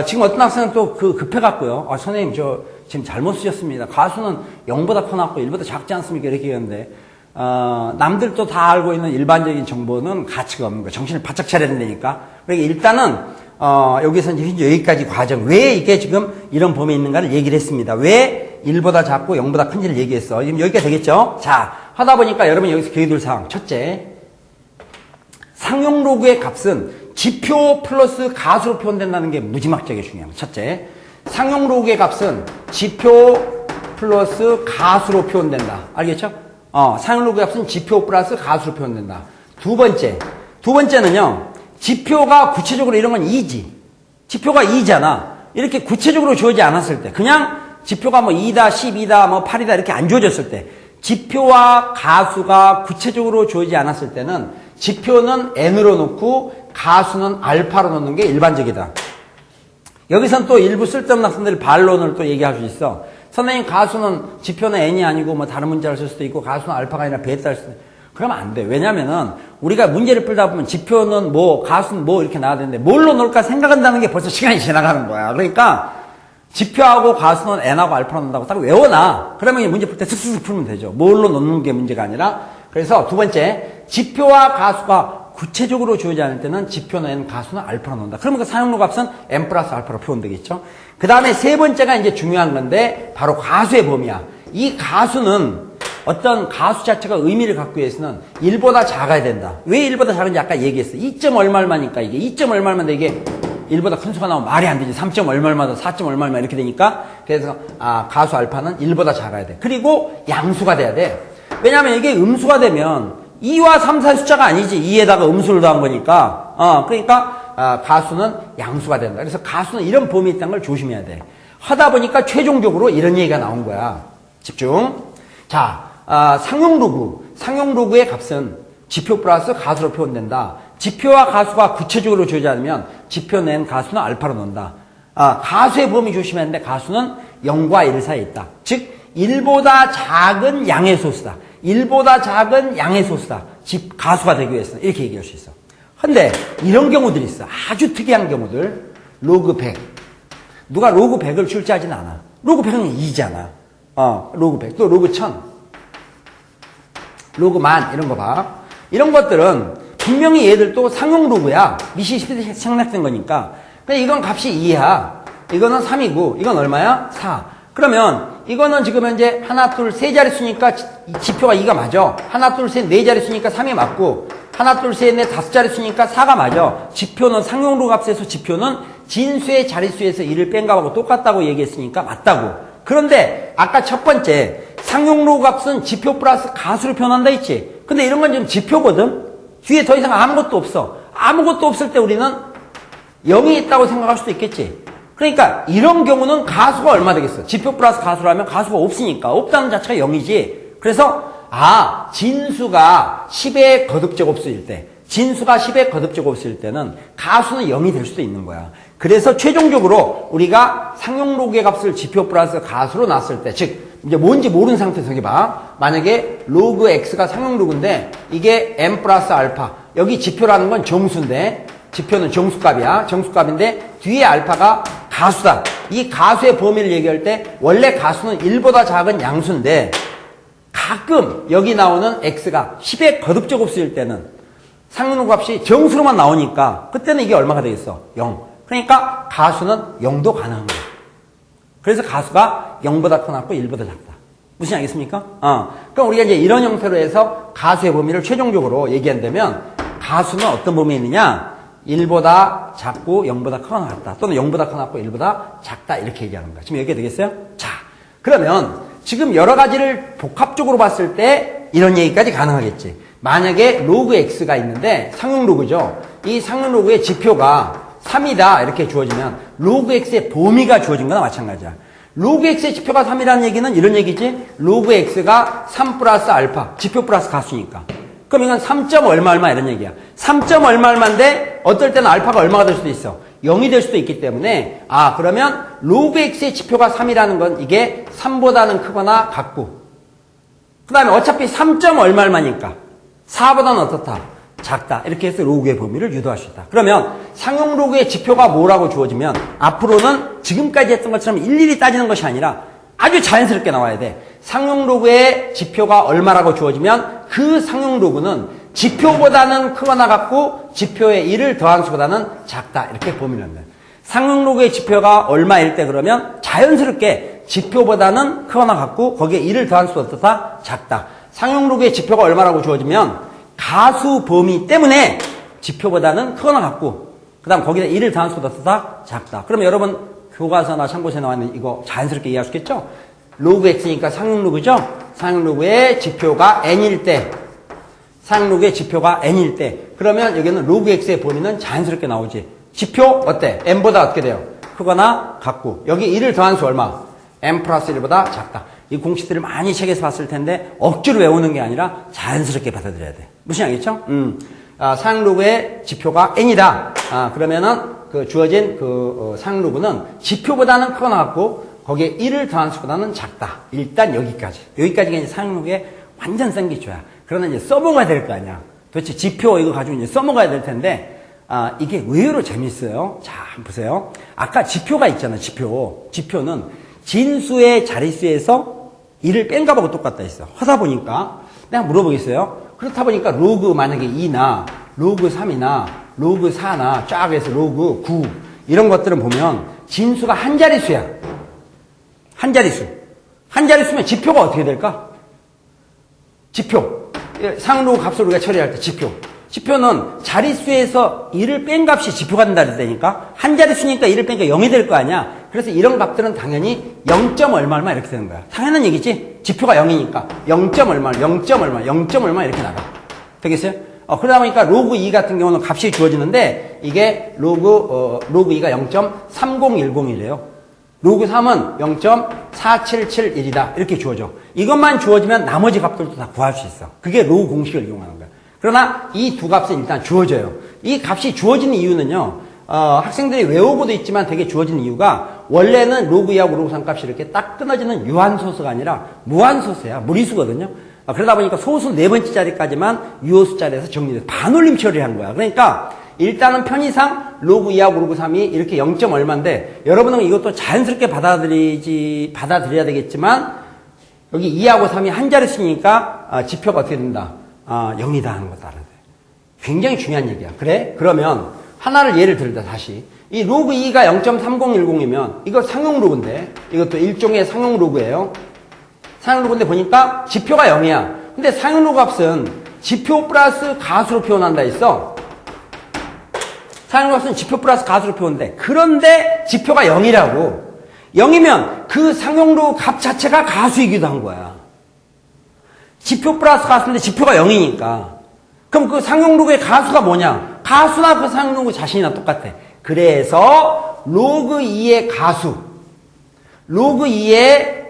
지금 어떤 학생은 또 급해갖고요. 선생님, 저 지금 잘못 쓰셨습니다. 가수는 0보다 커놨고 1보다 작지 않습니까? 이렇게 얘기하는데, 남들도 다 알고 있는 일반적인 정보는 가치가 없는 거예요. 정신을 바짝 차려야 된다니까. 그러니까 일단은, 여기서 이제 여기까지 과정, 왜 이게 지금 이런 범위에 있는가를 얘기를 했습니다. 왜 1보다 작고 0보다 큰지를 얘기했어. 지금 여기까지 되겠죠? 자, 하다 보니까 여러분 여기서 기억해둘 사항. 첫째, 상용 로그의 값은 지표 플러스 가수로 표현된다는 게 무지막지하게 중요합니다. 첫째, 상용 로그의 값은 지표 플러스 가수로 표현된다. 알겠죠? 상용 로그의 값은 지표 플러스 가수로 표현된다. 두 번째는요, 지표가 구체적으로 이런 건 2지. 지표가 2잖아. 이렇게 구체적으로 주어지지 않았을 때, 그냥 지표가 뭐 2다, 12다, 뭐 8이다 이렇게 안 주어졌을 때, 지표와 가수가 구체적으로 주어지지 않았을 때는 지표는 n으로 놓고 가수는 알파로 놓는 게 일반적이다. 여기선 또 일부 쓸데없는 학생들이 반론을 또 얘기할 수 있어. 선생님, 가수는 지표는 n이 아니고 뭐 다른 문자를 쓸 수도 있고 가수는 알파가 아니라 베타를 쓸 수도 있고. 그러면 안 돼. 왜냐면은 우리가 문제를 풀다 보면 지표는 뭐 가수는 뭐 이렇게 나와야 되는데 뭘로 놓을까 생각한다는 게 벌써 시간이 지나가는 거야. 그러니까 지표하고 가수는 n하고 알파로 놓는다고 딱 외워놔. 그러면 이 문제 풀 때 슥슥 풀면 되죠. 뭘로 놓는 게 문제가 아니라. 그래서 두 번째, 지표와 가수가 구체적으로 주어지지 않을 때는 지표는 n, 가수는 알파로 놓는다. 그러면 그 사용로 값은 n 플러스 알파로 표현되겠죠. 그 다음에 세 번째가 이제 중요한 건데 바로 가수의 범위야. 이 가수는 어떤 가수 자체가 의미를 갖기 위해서는 1보다 작아야 된다. 왜 1보다 작은지 아까 얘기했어. 2점 얼마니까 이게 2점 얼마인데 이게 1보다 큰 수가 나오면 말이 안 되지. 3점 얼마마다 4점 얼마 이렇게 되니까. 그래서 가수 알파는 1보다 작아야 돼. 그리고 양수가 돼야 돼. 왜냐하면 이게 음수가 되면 2와 3, 4 숫자가 아니지. 2에다가 음수를 더한 거니까. 그러니까 가수는 양수가 된다. 그래서 가수는 이런 범위에 있다는 걸 조심해야 돼. 하다 보니까 최종적으로 이런 얘기가 나온 거야. 집중. 자, 상용 로그의 값은 지표 플러스 가수로 표현된다. 지표와 가수가 구체적으로 주어지지 않으면 지표 낸 가수는 알파로 넣는다. 가수의 범위 조심해야 하는데 가수는 0과 1 사이에 있다. 즉 1보다 작은 양의 소수다. 1보다 작은 양의 소수다. 가수가 되기 위해서는 이렇게 얘기할 수 있어. 근데 이런 경우들이 있어. 아주 특이한 경우들. 로그 100. 누가 로그 100을 출제하진 않아. 로그 100은 2잖아. 로그 100. 또 로그 1000. 로그 10,000 이런 거 봐. 이런 것들은 분명히 얘들도 상용 로그야. 미시시피 생략된 거니까. 근데 이건 값이 2야. 이거는 3이고 이건 얼마야? 4. 그러면 이거는 지금 현재 하나, 둘, 세 자릿수니까 지표가 2가 맞아. 하나, 둘, 셋, 네 자릿수니까 3이 맞고 하나, 둘, 셋, 넷, 다섯 자릿수니까 4가 맞아. 지표는 상용 로그 값에서 지표는 진수의 자릿수에서 1을 뺀 값하고 똑같다고 얘기했으니까 맞다고. 그런데 아까 첫 번째 상용 로그 값은 지표 플러스 가수를 표현한다 했지. 근데 이런 건 지금 지표거든. 뒤에 더 이상 아무것도 없어. 아무것도 없을 때 우리는 0이 있다고 생각할 수도 있겠지. 그러니까 이런 경우는 가수가 얼마 되겠어? 지표 플러스 가수라면 가수가 없으니까 없다는 자체가 0이지. 그래서 진수가 10의 거듭제곱수일 때, 진수가 10의 거듭제곱수일 때는 가수는 0이 될 수도 있는 거야. 그래서 최종적으로 우리가 상용 로그의 값을 지표 플러스 가수로 놨을 때, 즉 이제 뭔지 모르는 상태에서 여기 봐. 만약에 로그 x가 상용 로그인데 이게 m 플러스 알파. 여기 지표라는 건 정수인데 지표는 정수값이야. 정수값인데 뒤에 알파가 가수다. 이 가수의 범위를 얘기할 때 원래 가수는 1보다 작은 양수인데 가끔 여기 나오는 x가 10의 거듭제곱수일 때는 상용 값이 정수로만 나오니까 그때는 이게 얼마가 되겠어? 0. 그러니까 가수는 0도 가능한 거야. 그래서 가수가 0보다 커 낫고 1보다 작다. 무슨 알겠습니까? 그럼 우리가 이제 이런 형태로 해서 가수의 범위를 최종적으로 얘기한다면 가수는 어떤 범위에 있느냐? 1보다 작고 0보다 커 나왔다. 또는 0보다 커 나왔고 1보다 작다. 이렇게 얘기하는 거야. 지금 여기가 되겠어요? 자, 그러면 지금 여러 가지를 복합적으로 봤을 때 이런 얘기까지 가능하겠지. 만약에 로그 x가 있는데 상용 로그죠. 이 상용 로그의 지표가 3이다 이렇게 주어지면 로그 x의 범위가 주어진 거나 마찬가지야. 로그 x의 지표가 3이라는 얘기는 이런 얘기지. 로그 x가 3 플러스 알파, 지표 플러스 가수니까. 그럼 이건 3. 얼마 이런 얘기야. 3. 얼마인데 어떨 때는 알파가 얼마가 될 수도 있어. 0이 될 수도 있기 때문에 그러면 로그 x의 지표가 3이라는 건 이게 3보다는 크거나 같고 그 다음에 어차피 3. 얼마니까 4보다는 어떻다? 작다. 이렇게 해서 로그의 범위를 유도할 수 있다. 그러면 상용 로그의 지표가 뭐라고 주어지면 앞으로는 지금까지 했던 것처럼 일일이 따지는 것이 아니라 아주 자연스럽게 나와야 돼. 상용 로그의 지표가 얼마라고 주어지면 그 상용 로그는 지표보다는 크거나 같고 지표의 1을 더한 수보다는 작다. 이렇게 범위를 한다. 상용 로그의 지표가 얼마일 때 그러면 자연스럽게 지표보다는 크거나 같고 거기에 1을 더한 수가 어떻다? 작다. 상용 로그의 지표가 얼마라고 주어지면 가수 범위 때문에 지표보다는 크거나 같고 그 다음 거기다 1을 더한 수보다 어떻다? 작다. 그러면 여러분 교과서나 참고서에 나와 있는 이거 자연스럽게 이해할 수 있겠죠? 로그 x니까 상용 로그죠? 상용 로그의 지표가 n일 때 상용 로그의 지표가 n일 때 그러면 여기는 로그 x의 범위는 자연스럽게 나오지. 지표 어때? n보다 어떻게 돼요? 크거나 같고 여기 1을 더한 수 얼마? n 플러스 1보다 작다. 이 공식들을 많이 책에서 봤을 텐데 억지로 외우는 게 아니라 자연스럽게 받아들여야 돼. 무슨 얘기겠죠? 상용 로그의 지표가 n이다. 그러면은 그 주어진 상용 로그는 지표보다는 크거나 같고 거기에 1을 더한 수보다는 작다. 일단 여기까지가 이제 상용 로그의 완전 센 기초야. 그러나 이제 써먹어야 될 거 아니야. 도대체 지표 이거 가지고 이제 써먹어야 될 텐데 이게 의외로 재밌어요. 자, 한번 보세요. 아까 지표가 있잖아. 지표는 진수의 자릿수에서 1을 뺀 값하고 똑같다 했어. 하다 보니까 내가 물어보겠어요. 그렇다 보니까 로그 만약에 2나 로그 3이나 로그 4나 쫙 해서 로그 9 이런 것들은 보면 진수가 한 자릿수야. 한 자릿수면 지표가 어떻게 될까? 지표. 상용 로그 값을 우리가 처리할 때 지표는 자릿수에서 1을 뺀 값이 지표가 된다 그랬다니까. 한 자릿수니까 1을 빼니까 0이 될 거 아니야. 그래서 이런 값들은 당연히 0. 얼마 이렇게 되는 거야. 당연한 얘기지. 지표가 0이니까 0. 얼마 이렇게 나가. 되겠어요? 그러다 보니까 로그 2 같은 경우는 값이 주어지는데 이게 로그 2가 0.3010이래요. 로그 3은 0.4771이다. 이렇게 주어져. 이것만 주어지면 나머지 값들도 다 구할 수 있어. 그게 로그 공식을 이용하는 거야. 그러나 이 두 값은 일단 주어져요. 이 값이 주어지는 이유는요. 학생들이 외우고도 있지만 되게 주어지는 이유가 원래는 로그 2하고 로그 3 값이 이렇게 딱 끊어지는 유한소수가 아니라 무한소수야. 무리수거든요. 그러다 보니까 소수 네 번째 자리까지만 유효수 자리에서 정리돼서 반올림 처리한 거야. 그러니까 일단은 편의상 로그 2하고 로그 3이 이렇게 0점 얼마인데 여러분은 이것도 자연스럽게 받아들여야 되겠지만 여기 2하고 3이 한 자릿수니까 지표가 어떻게 된다? 0이다 하는 거다. 굉장히 중요한 얘기야. 그래? 그러면 하나를 예를 들자 다시. 이 로그 2가 0.3010이면 이거 상용 로그인데 이것도 일종의 상용 로그예요. 상용 로그인데 보니까 지표가 0이야. 근데 상용 로그 값은 지표 플러스 가수로 표현한다 했어. 상용 로그 값은 지표 플러스 가수로 표현돼. 그런데 지표가 0이라고. 0이면 그 상용 로그 값 자체가 가수이기도 한 거야. 지표 플러스 가수인데 지표가 0이니까. 그럼 그 상용 로그의 가수가 뭐냐? 가수나 그 상용 로그 자신이나 똑같아. 그래서 로그 2의 가수, 로그 2의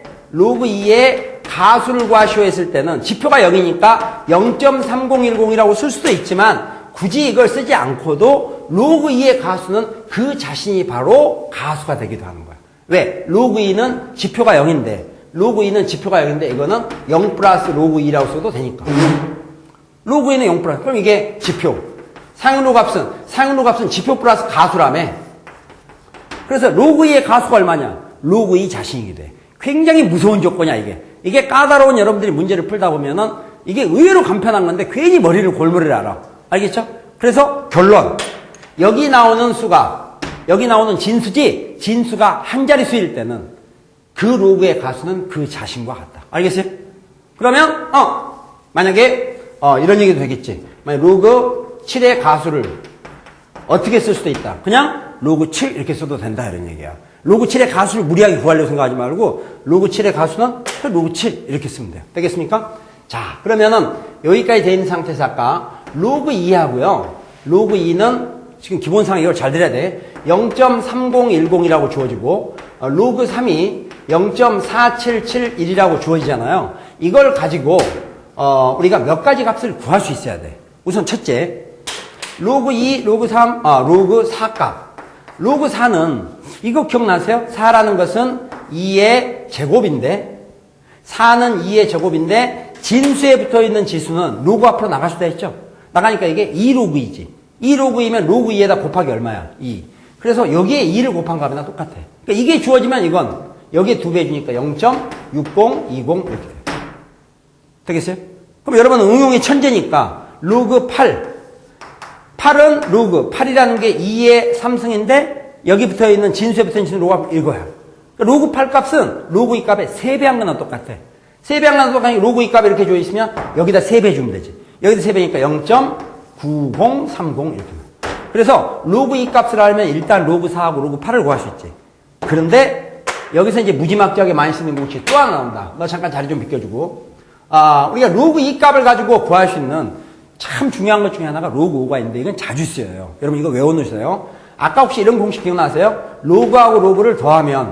가수를 구하시오 했을 때는 지표가 0이니까 0.3010이라고 쓸 수도 있지만 굳이 이걸 쓰지 않고도 로그 2의 가수는 그 자신이 바로 가수가 되기도 하는 거야. 왜? 로그 2는 지표가 0인데 로그 2는 지표가 0인데 이거는 0 플러스 로그 2라고 써도 되니까. 로그 2는 0 플러스. 그럼 이게 지표. 상용 로그 값은 지표 플러스 가수라며. 그래서 로그 2의 가수가 얼마냐? 로그 2 자신이게 돼. 굉장히 무서운 조건이야, 이게. 이게 까다로운 여러분들이 문제를 풀다 보면은 이게 의외로 간편한 건데 괜히 골머리를 앓아. 알겠죠? 그래서 결론. 여기 나오는 진수지, 진수가 한 자릿수일 때는 그 로그의 가수는 그 자신과 같다. 알겠어요? 그러면, 만약에, 이런 얘기도 되겠지. 만약 로그 7의 가수를 어떻게 쓸 수도 있다. 그냥 로그 7 이렇게 써도 된다. 이런 얘기야. 로그 7의 가수를 무리하게 구하려고 생각하지 말고 로그 7의 가수는 로그 7 이렇게 쓰면 돼요. 되겠습니까? 자, 그러면은 여기까지 돼 있는 상태에서 아까 로그 2하고요. 로그 2는 지금 기본상에 이걸 잘 들어야 돼. 0.3010이라고 주어지고 로그 3이 0.4771이라고 주어지잖아요. 이걸 가지고 우리가 몇 가지 값을 구할 수 있어야 돼. 우선 첫째, 로그 2, 로그 3, 로그 4 값. 로그 4는 이거 기억나세요? 4라는 것은 2의 제곱인데 4는 2의 제곱인데 진수에 붙어있는 지수는 로그 앞으로 나갈 수도 있죠. 나가니까 이게 2로그 2지. 2로그 2면 로그 2에다 곱하기 얼마야? 2. 그래서 여기에 2를 곱한 값이나 똑같아. 그러니까 이게 주어지면 이건 여기에 2배 주니까 0.6020 이렇게 돼요. 되겠어요? 그럼 여러분은 응용이 천재니까 로그 8은 로그 8이라는 게 2의 3승인데 여기 붙어있는 진수에 붙어있는 진수 로그가 이거야. 그러니까 로그 8 값은 로그 2 값에 3배 한 거나 똑같아. 3배 한 거나 똑같으니 로그 2 값이 이렇게 주어있으면 여기다 3배 주면 되지. 여기다 3배니까 0.9030 이렇게. 그래서 로그 2 값을 알면 일단 로그 4하고 로그 8을 구할 수 있지. 그런데 여기서 이제 무지막지하게 많이 쓰는 공식 또 하나 나온다. 너 잠깐 자리 좀 비켜주고. 우리가 로그 2 값을 가지고 구할 수 있는 참 중요한 것 중에 하나가 로그 5가 있는데 이건 자주 쓰여요. 여러분 이거 외워놓으세요. 아까 혹시 이런 공식 기억나세요? 로그하고 로그를 더하면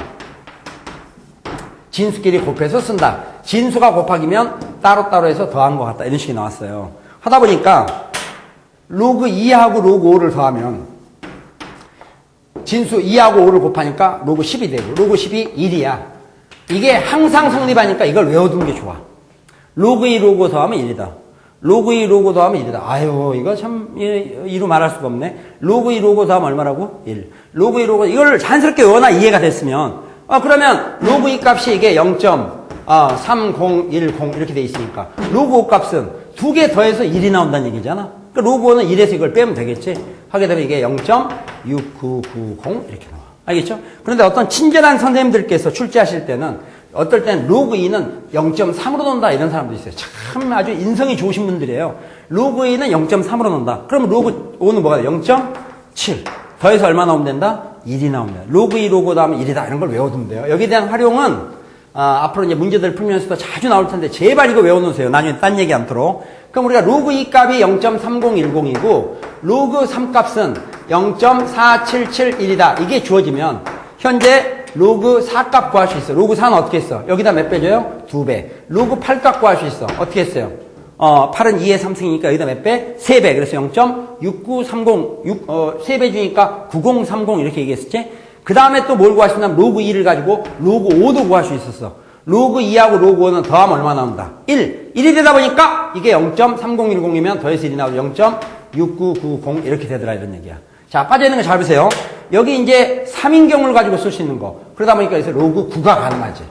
진수끼리 곱해서 쓴다. 진수가 곱하기면 따로따로 해서 더한 것 같다. 이런 식이 나왔어요. 하다 보니까 로그 2하고 로그 5를 더하면 진수 2하고 5를 곱하니까 로그 10이 되고 로그 10이 1이야. 이게 항상 성립하니까 이걸 외워두는 게 좋아. 로그 2 로그 더하면 1이다. 로그 2 로그 더하면 1이다. 아유 이거 참 이루 말할 수가 없네. 로그 2 로그 더하면 얼마라고? 1. 로그 2 로그 이걸 자연스럽게 외워놔 이해가 됐으면 그러면 로그 2 값이 이게 0.3010 이렇게 돼 있으니까 로그 5 값은 2개 더해서 1이 나온다는 얘기잖아. 그러니까 로그 5는 1에서 이걸 빼면 되겠지. 하게 되면 이게 0.6990 이렇게 나와. 알겠죠? 그런데 어떤 친절한 선생님들께서 출제하실 때는 어떨 땐 로그 2는 0.3으로 논다 이런 사람도 있어요. 참 아주 인성이 좋으신 분들이에요. 로그 2는 0.3으로 논다. 그럼 로그 5는 뭐가 돼? 0.7. 더해서 얼마 나오면 된다? 1이 나오면 된다. 로그 2 로그 더하면 1이다. 이런 걸 외워두면 돼요. 여기에 대한 활용은 앞으로 이제 문제들 풀면서도 자주 나올 텐데 제발 이거 외워놓으세요. 나중에 딴 얘기 않도록. 그럼 우리가 로그 2 값이 0.3010이고 로그 3 값은 0.4771이다. 이게 주어지면 현재 로그 4값 구할 수 있어. 로그 4는 어떻게 했어? 여기다 몇 배 줘요? 2배. 로그 8값 구할 수 있어. 어떻게 했어요? 8은 2의 3승이니까 여기다 몇 배? 3배. 그래서 0.6930, 3배 주니까 9030 이렇게 얘기했었지? 그 다음에 또 뭘 구할 수 있냐면 로그 2를 가지고 로그 5도 구할 수 있었어. 로그 2하고 로그 5는 더하면 얼마 나온다? 1. 1이 되다 보니까 이게 0.3010이면 더해서 1이 나오고 0.6990 이렇게 되더라 이런 얘기야. 자, 빠져있는 거 잘 보세요. 여기 이제 3인경을 가지고 쓸 수 있는 거. 그러다 보니까 여기서 로그 9가 가능하지.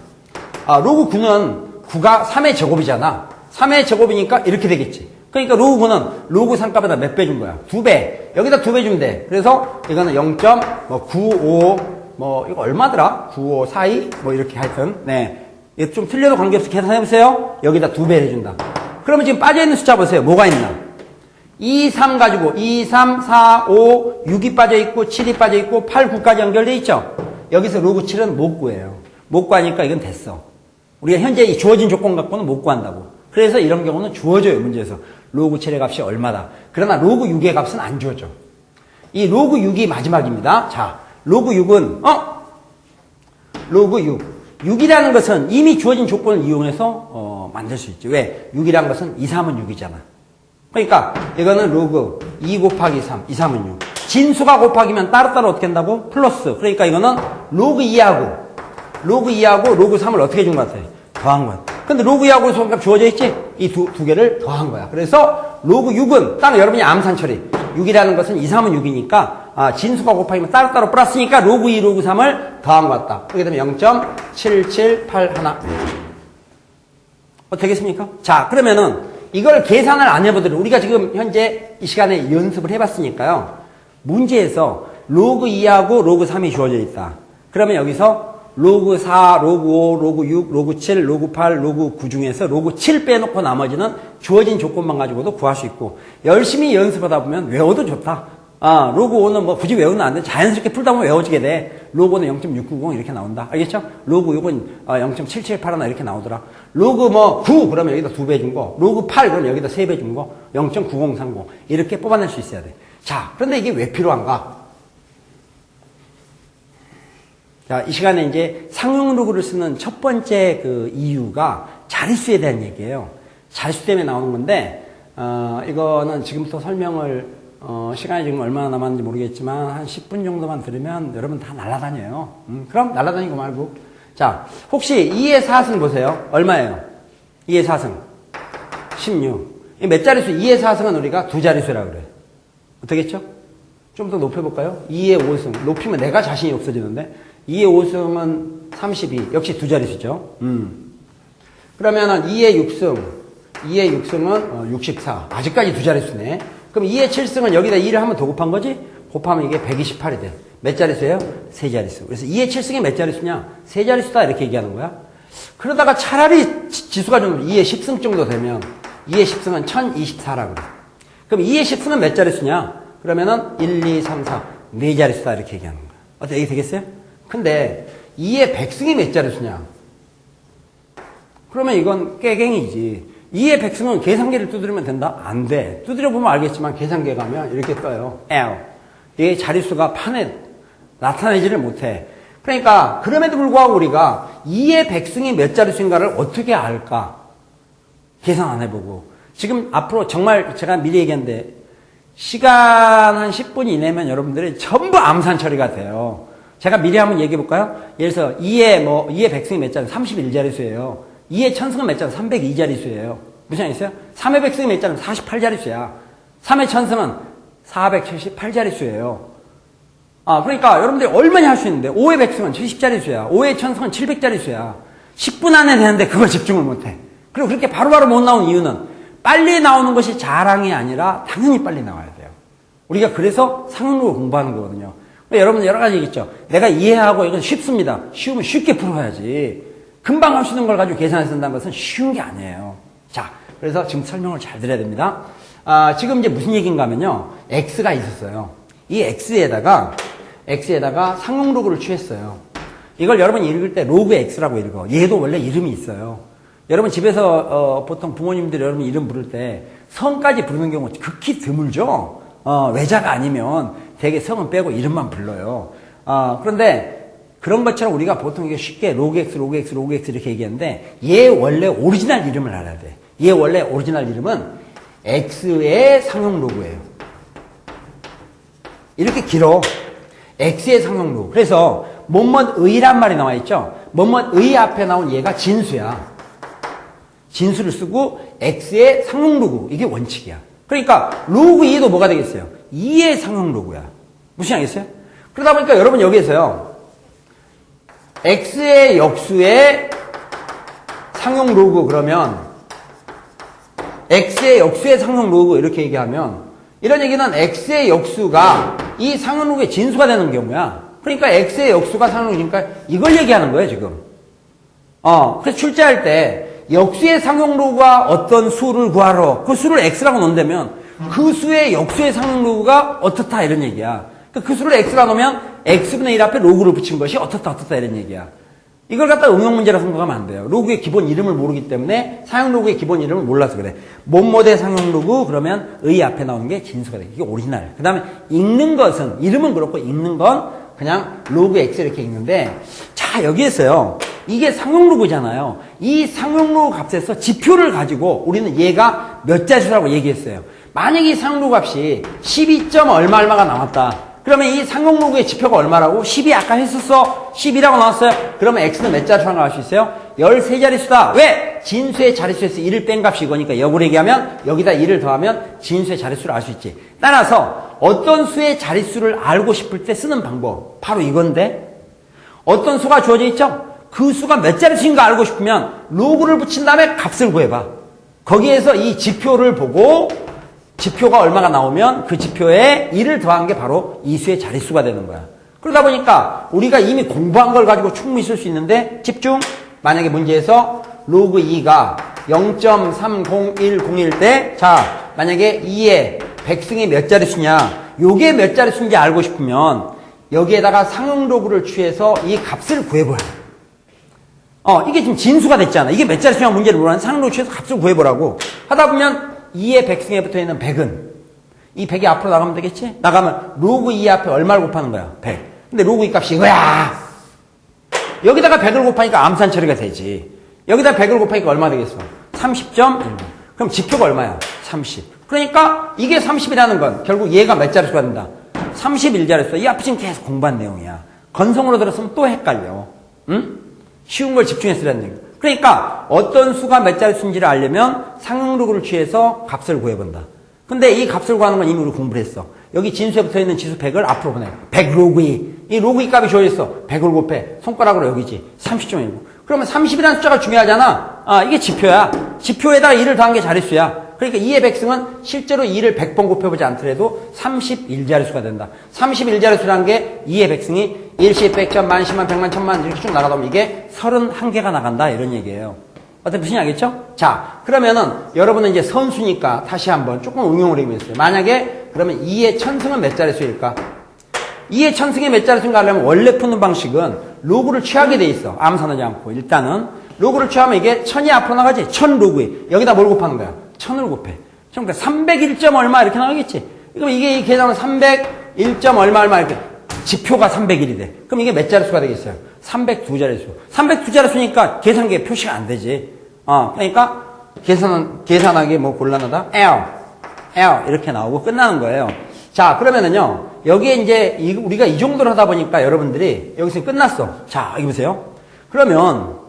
로그 9는 9가 3의 제곱이잖아. 3의 제곱이니까 이렇게 되겠지. 그러니까 로그 9는 로그 3값에다 몇 배 준 거야? 2배. 여기다 2배 주면 돼. 그래서 이거는 0.95 이거 얼마더라? 9542 이렇게 하여튼 네. 이거 좀 틀려도 관계없이 계산해보세요. 여기다 2배 해준다. 그러면 지금 빠져있는 숫자 보세요. 뭐가 있나? 2, 3 가지고 2, 3, 4, 5, 6이 빠져있고 7이 빠져있고 8, 9까지 연결돼 있죠? 여기서 로그 7은 못 구해요. 못 구하니까 이건 됐어. 우리가 현재 이 주어진 조건 갖고는 못 구한다고. 그래서 이런 경우는 주어져요. 문제에서. 로그 7의 값이 얼마다. 그러나 로그 6의 값은 안 주어져. 이 로그 6이 마지막입니다. 자, 로그 6은 로그 6. 6이라는 것은 이미 주어진 조건을 이용해서 만들 수 있지. 왜? 6이라는 것은 2, 3은 6이잖아. 그러니까 이거는 로그 2 곱하기 3, 2, 3은 6. 진수가 곱하기면 따로따로 어떻게 한다고? 플러스. 그러니까 이거는 로그 2하고 로그 3을 어떻게 준 것 같아? 더한 거야. 근데 로그 2하고 소값 주어져 있지? 이 두 개를 더한 거야. 그래서 로그 6은 따로 여러분이 암산 처리. 6이라는 것은 2, 3은 6이니까 진수가 곱하기면 따로따로 플러스니까 로그 2, 로그 3을 더한 것 같다. 그렇게 되면 0.7781. 되겠습니까? 자, 그러면은 이걸 계산을 안 해보더라도 우리가 지금 현재 이 시간에 연습을 해봤으니까요. 문제에서 로그 2하고 로그 3이 주어져 있다. 그러면 여기서 로그 4, 로그 5, 로그 6, 로그 7, 로그 8, 로그 9 중에서 로그 7 빼놓고 나머지는 주어진 조건만 가지고도 구할 수 있고 열심히 연습하다 보면 외워도 좋다. 로그 5는 굳이 외우면 안 돼. 자연스럽게 풀다 보면 외워지게 돼. 로그 5는 0.690 이렇게 나온다. 알겠죠? 로그 6은 0.7781 이렇게 나오더라. 로그 9 그러면 여기다 2배 준 거. 로그 8 그러면 여기다 3배 준 거. 0.9030 이렇게 뽑아낼 수 있어야 돼. 자, 그런데 이게 왜 필요한가? 자, 이 시간에 이제 상용 로그를 쓰는 첫 번째 그 이유가 자릿수에 대한 얘기예요. 자릿수 때문에 나오는 건데, 이거는 지금부터 설명을, 시간이 지금 얼마나 남았는지 모르겠지만, 한 10분 정도만 들으면 여러분 다 날아다녀요. 그럼 날아다니고 말고. 자, 혹시 2의 4승 보세요. 얼마예요? 2의 4승. 16. 이 몇 자릿수? 2의 4승은 우리가 두 자릿수라 그래요. 어떻겠죠? 좀 더 높여볼까요? 2의 5승. 높이면 내가 자신이 없어지는데, 2의 5승은 32. 역시 두 자릿수죠. 그러면은 2의 6승은 64. 아직까지 두 자릿수네. 그럼 2의 7승은 여기다 2를 한번 더 곱한 거지? 곱하면 이게 128이 돼. 몇 자릿수예요? 세 자릿수. 그래서 2의 7승이 몇 자릿수냐? 세 자릿수다 이렇게 얘기하는 거야. 그러다가 차라리 지수가 좀 2의 10승 정도 되면 2의 10승은 1024라고 그래. 그럼 2의 10승은 몇 자릿수냐? 그러면은 1, 2, 3, 4. 네 자릿수다 이렇게 얘기하는 거야. 어때? 이게 되겠어요? 근데 2의 100승이 몇 자릿수냐? 그러면 이건 깨갱이지. 2의 100승은 계산기를 두드리면 된다? 안 돼. 두드려보면 알겠지만 계산기에 가면 이렇게 떠요. L. 이게 자릿수가 판에 나타내지를 못해. 그러니까 그럼에도 불구하고 우리가 2의 100승이 몇 자릿수인가를 어떻게 알까? 계산 안 해보고. 지금 앞으로 정말 제가 미리 얘기했는데 시간 한 10분 이내면 여러분들이 전부 암산 처리가 돼요. 제가 미리 한번 얘기해 볼까요? 예를 들어서 2의 100승이 몇 자릿수? 31자릿수예요. 2의 1000승은 몇 자릿수? 302자릿수예요. 무슨 말이 있어요? 3의 100승이 몇 자릿수? 48자릿수야. 3의 1000승은 478자릿수예요. 그러니까 여러분들이 얼마나 할 수 있는데 5의 100승은 70자릿수야. 5의 1000승은 700자릿수야. 10분 안에 되는데 그걸 집중을 못해. 그리고 그렇게 바로바로 못 나오는 이유는 빨리 나오는 것이 자랑이 아니라 당연히 빨리 나와야 돼요. 우리가 그래서 상용로를 공부하는 거거든요. 여러분 여러 가지 있겠죠. 내가 이해하고 이건 쉽습니다. 쉬우면 쉽게 풀어야지. 금방 할 수 있는 걸 가지고 계산해서 쓴다는 것은 쉬운 게 아니에요. 자, 그래서 지금 설명을 잘 드려야 됩니다. 지금 이제 무슨 얘기인가 하면요. X가 있었어요. 이 X에다가 상용 로그를 취했어요. 이걸 여러분이 읽을 때 로그 X라고 읽어. 얘도 원래 이름이 있어요. 여러분 집에서 보통 부모님들이 여러분 이름 부를 때 성까지 부르는 경우 극히 드물죠. 외자가 아니면 되게 성은 빼고 이름만 불러요. 그런데 그런 것처럼 우리가 보통 이게 쉽게 로그 x, 로그 x, 로그 x 이렇게 얘기하는데 얘 원래 오리지널 이름을 알아야 돼. 얘 원래 오리지널 이름은 x의 상용 로그예요. 이렇게 길어. x의 상용 로그. 그래서 뭐뭐의란 말이 나와 있죠. 뭐뭐의 앞에 나온 얘가 진수야. 진수를 쓰고 x의 상용 로그. 이게 원칙이야. 그러니까 로그 2도 뭐가 되겠어요? 2의 상용 로그야. 무슨 알겠어요? 그러다 보니까 여러분 여기에서요. x의 역수의 상용 로그 그러면 x의 역수의 상용 로그 이렇게 얘기하면 이런 얘기는 x의 역수가 이 상용 로그의 진수가 되는 경우야. 그러니까 x의 역수가 상용 로그니까 이걸 얘기하는 거예요 지금. 그래서 출제할 때 역수의 상용 로그가 어떤 수를 구하러 그 수를 x라고 놓는다면 그 수의 역수의 상용 로그가 어떻다 이런 얘기야. 그 수를 x라 놓으면 x분의 1 앞에 로그를 붙인 것이 어떻다 이런 얘기야. 이걸 갖다 응용 문제라 생각하면 안 돼요. 로그의 기본 이름을 모르기 때문에 사용 로그의 기본 이름을 몰라서 그래. 뭐뭐대 상용 로그 그러면 의 앞에 나오는 게 진수가 돼. 이게 오리지널. 그 다음에 읽는 것은 이름은 그렇고 읽는 건 그냥 로그 x 이렇게 읽는데 자 여기에서요. 이게 상용 로그잖아요. 이 상용 로그 값에서 지표를 가지고 우리는 얘가 몇 자릿수라고 얘기했어요. 만약에 이 상용 로그 값이 12점 얼마가 나왔다. 그러면 이 상용 로그의 지표가 얼마라고? 10이 아까 했었어. 10이라고 나왔어요. 그러면 x는 몇 자릿수라고 알 수 있어요? 13자릿수다. 왜? 진수의 자릿수에서 1을 뺀 값이 이거니까 역으로 얘기하면 여기다 1을 더하면 진수의 자릿수를 알 수 있지. 따라서 어떤 수의 자릿수를 알고 싶을 때 쓰는 방법 바로 이건데 어떤 수가 주어져 있죠? 그 수가 몇 자릿수인가 알고 싶으면 로그를 붙인 다음에 값을 구해봐. 거기에서 이 지표를 보고 지표가 얼마가 나오면 그 지표에 1을 더한 게 바로 이 수의 자릿수가 되는 거야. 그러다 보니까 우리가 이미 공부한 걸 가지고 충분히 쓸 수 있는데 집중! 만약에 문제에서 로그 2가 0.30101 때 자 만약에 2의 백승이 몇 자릿수냐 요게 몇 자릿수인지 알고 싶으면 여기에다가 상용 로그를 취해서 이 값을 구해보라. 이게 지금 진수가 됐잖아. 이게 몇 자릿수냐 문제를 물어봤는데 상용 로그 취해서 값을 구해보라고 하다 보면 2의 백승에 붙어있는 100은 이 100이 앞으로 나가면 되겠지? 나가면 로그 2 앞에 얼마를 곱하는 거야? 100. 근데 로그 2 값이 이거야. 여기다가 100을 곱하니까 암산 처리가 되지. 여기다 100을 곱하니까 얼마 되겠어? 30.1. 그럼 지표가 얼마야? 30. 그러니까 이게 30이라는 건 결국 얘가 몇 자릿수가 된다? 31자릿수. 이 앞에 지금 계속 공부한 내용이야. 건성으로 들었으면 또 헷갈려. 응? 쉬운 걸 집중해서 얘기. 그러니까 어떤 수가 몇 자릿수인지를 알려면 상용 로그를 취해서 값을 구해본다. 근데 이 값을 구하는 건 이미 우리 공부를 했어. 여기 진수에 붙어있는 지수 100을 앞으로 보내. 100 로그 2. 이 로그 2 값이 주어져 있어. 100을 곱해. 손가락으로 여기지. 30.19. 그러면 30이라는 숫자가 중요하잖아. 이게 지표야. 지표에다가 2를 더한 게 자릿수야. 그러니까 2의 백승은 실제로 2를 100번 곱해보지 않더라도 31자릿수가 된다. 31자릿수라는 게 2의 백승이 1, 10, 100점, 만, 10만, 100만, 1000만 이렇게 쭉 나가다 보면 이게 31개가 나간다 이런 얘기예요. 어떻게 무슨 알겠죠? 자, 그러면은 여러분은 이제 선수니까 다시 한번 조금 응용을 해보겠어요. 만약에 그러면 2의 천승은 몇 자릿수일까? 2의 천승이 몇 자릿수인가 하려면 원래 푸는 방식은 로그를 취하게 돼 있어. 암산하지 않고. 일단은 로그를 취하면 이게 1000이 앞으로 나가지. 1000 로그 2. 여기다 뭘 곱하는 거야? 1000을 곱해. 그러니까 301점 얼마 이렇게 나가겠지. 그럼 이게 이 계산은 301점 얼마 이렇게 지표가 301이 돼. 그럼 이게 몇 자릿수가 되겠어요? 302자릿수. 302자릿수니까 계산기에 표시가 안 되지. 그러니까 계산하기 뭐 곤란하다. L 이렇게 나오고 끝나는 거예요. 자, 그러면은요. 여기에 이제 우리가 이 정도로 하다 보니까 여러분들이 여기서 끝났어. 자, 여기 보세요. 그러면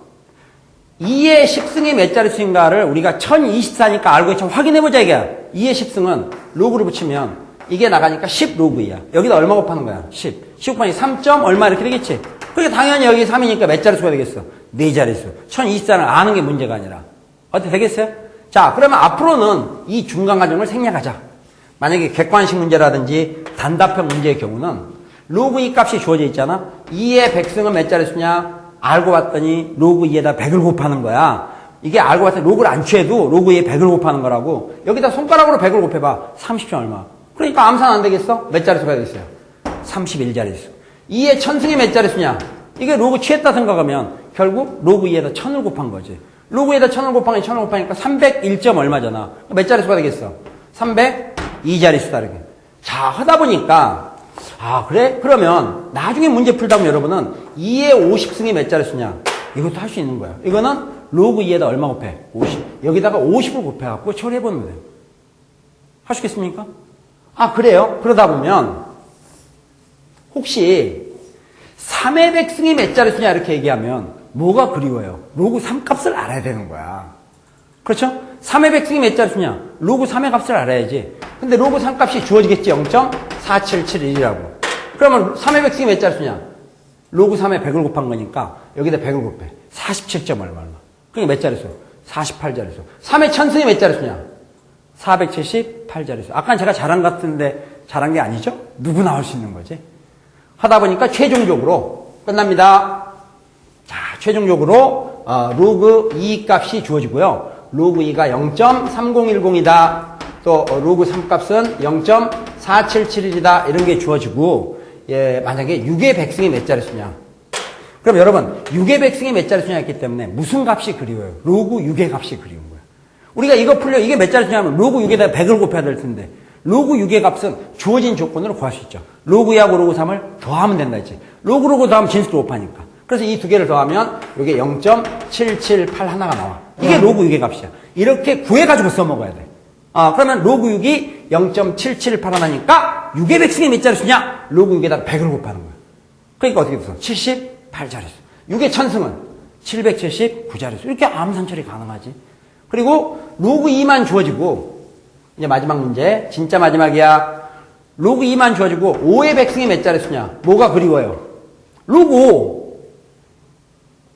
2의 10승이 몇 자릿수인가를 우리가 1024니까 알고 있죠. 확인해보자 이게. 2의 10승은 로그를 붙이면 이게 나가니까 10 로그 2야. 여기다 얼마 곱하는 거야? 10. 10 곱하기 3점 얼마 이렇게 되겠지. 그러니까 당연히 여기 3이니까 몇 자릿수가 되겠어? 4자릿수. 1024를 아는 게 문제가 아니라. 어떻게 되겠어요? 자, 그러면 앞으로는 이 중간 과정을 생략하자. 만약에 객관식 문제라든지 단답형 문제의 경우는 로그 2 값이 주어져 있잖아. 2의 백승은 몇 자릿수냐? 알고 봤더니 로그 2에다 100을 곱하는 거야. 이게 알고 봤더니 로그를 안 취해도 로그 2에 100을 곱하는 거라고. 여기다 손가락으로 100을 곱해봐. 30점 얼마. 그러니까 암산 안 되겠어? 몇 자릿수가 되겠어요? 31자릿수. 2의 천승이 몇 자릿수냐? 이게 로그 취했다 생각하면 결국 로그 2에다 1000을 곱한 거지. 로그 2에다 1000을 곱하니까 301점 얼마잖아. 몇 자릿수가 되겠어? 302자릿수다 이렇게. 자, 하다 보니까 아, 그래? 그러면 나중에 문제 풀다 보면 여러분은 2의 50승이 몇 자릿수냐? 이것도 할 수 있는 거야. 이거는 로그 2에다 얼마 곱해? 50. 여기다가 50을 곱해갖고 처리해보면 돼요. 하시겠습니까? 아, 그래요? 그러다 보면 혹시 3의 백승이 몇 자릿수냐 이렇게 얘기하면 뭐가 그리워요? 로그 3 값을 알아야 되는 거야. 그렇죠? 3의 백승이 몇 자릿수냐? 로그 3의 값을 알아야지. 근데 로그 3 값이 주어지겠지. 0.4771이라고. 그러면 3의 백승이 몇 자릿수냐? 로그 3에 100을 곱한 거니까 여기다 100을 곱해. 47점 얼마. 그러니까 몇 자릿수? 48자릿수. 3의 천승이 몇 자릿수냐? 478자릿수. 아까 제가 잘한 것 같은데 잘한 게 아니죠? 누구나 할 수 있는 거지. 하다 보니까 최종적으로 끝납니다. 자, 최종적으로 로그 2 값이 주어지고요. 로그 2가 0.3010이다. 또 로그 3 값은 0.4771이다. 이런 게 주어지고 예, 만약에 6의 백승이 몇 자릿수냐? 그럼 여러분 6의 백승이 몇 자릿수냐 했기 때문에 무슨 값이 그리워요? 로그 6의 값이 그리운 거야. 우리가 이거 풀려 이게 몇 자릿수냐면 로그 6에다 100을 곱해야 될 텐데 로그 6의 값은 주어진 조건으로 구할 수 있죠. 로그 2하고 로그 3을 더하면 된다 했지. 로그 더하면 진수도 곱하니까. 그래서 이 두 개를 더하면 이게 0.778 하나가 나와. 이게 로그 6의 값이야. 이렇게 구해가지고 써먹어야 돼. 그러면 로그 6이 0.778 하나니까 6의 백승이 몇 자릿수냐? 로그 6에다가 100을 곱하는 거야. 그러니까 어떻게 됐어? 78자릿수. 6의 천승은 779자릿수. 이렇게 암산 처리 가능하지. 그리고 로그 2만 주어지고 이제 마지막 문제. 진짜 마지막이야. 로그 2만 주어지고 5의 백승이 몇 자릿수냐? 뭐가 그리워요? 로그 5.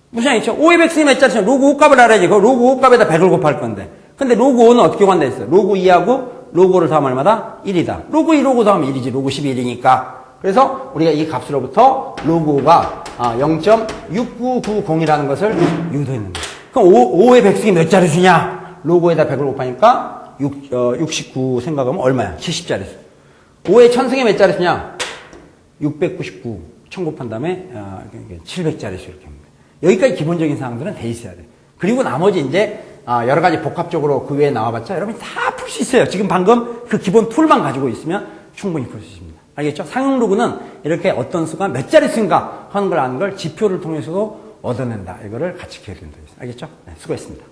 무슨 얘기죠? 5의 백승이 몇 자릿수냐? 로그 5 값을 알아야지. 그 로그 5 값에다 100을 곱할 건데. 근데 로그 5는 어떻게 구한다 했어요? 로그 2하고 로그 5를 더하면 얼마다? 1이다. 로그 2, 로그 더하면 1이지. 로그 12이니까. 그래서 우리가 이 값으로부터 로그 5가 0.6990이라는 것을 유도했는 거예요. 그럼 5의 백승이 몇 자릿수냐? 로그 5에다 100을 곱하니까 69 생각하면 얼마야? 70자릿수. 5의 천승이 몇 자릿수냐? 699. 1000 곱한 다음에 700자릿수 이렇게 합니다. 여기까지 기본적인 사항들은 돼 있어야 돼. 그리고 나머지 이제 여러 가지 복합적으로 그 외에 나와봤자 여러분이 다 풀 수 있어요. 지금 방금 그 기본 툴만 가지고 있으면 충분히 풀 수 있습니다. 알겠죠? 상용 로그는 이렇게 어떤 수가 몇 자릿수인가 하는 걸 아는 걸 지표를 통해서도 얻어낸다. 이거를 같이 기억해야 된다. 알겠죠? 네, 수고했습니다.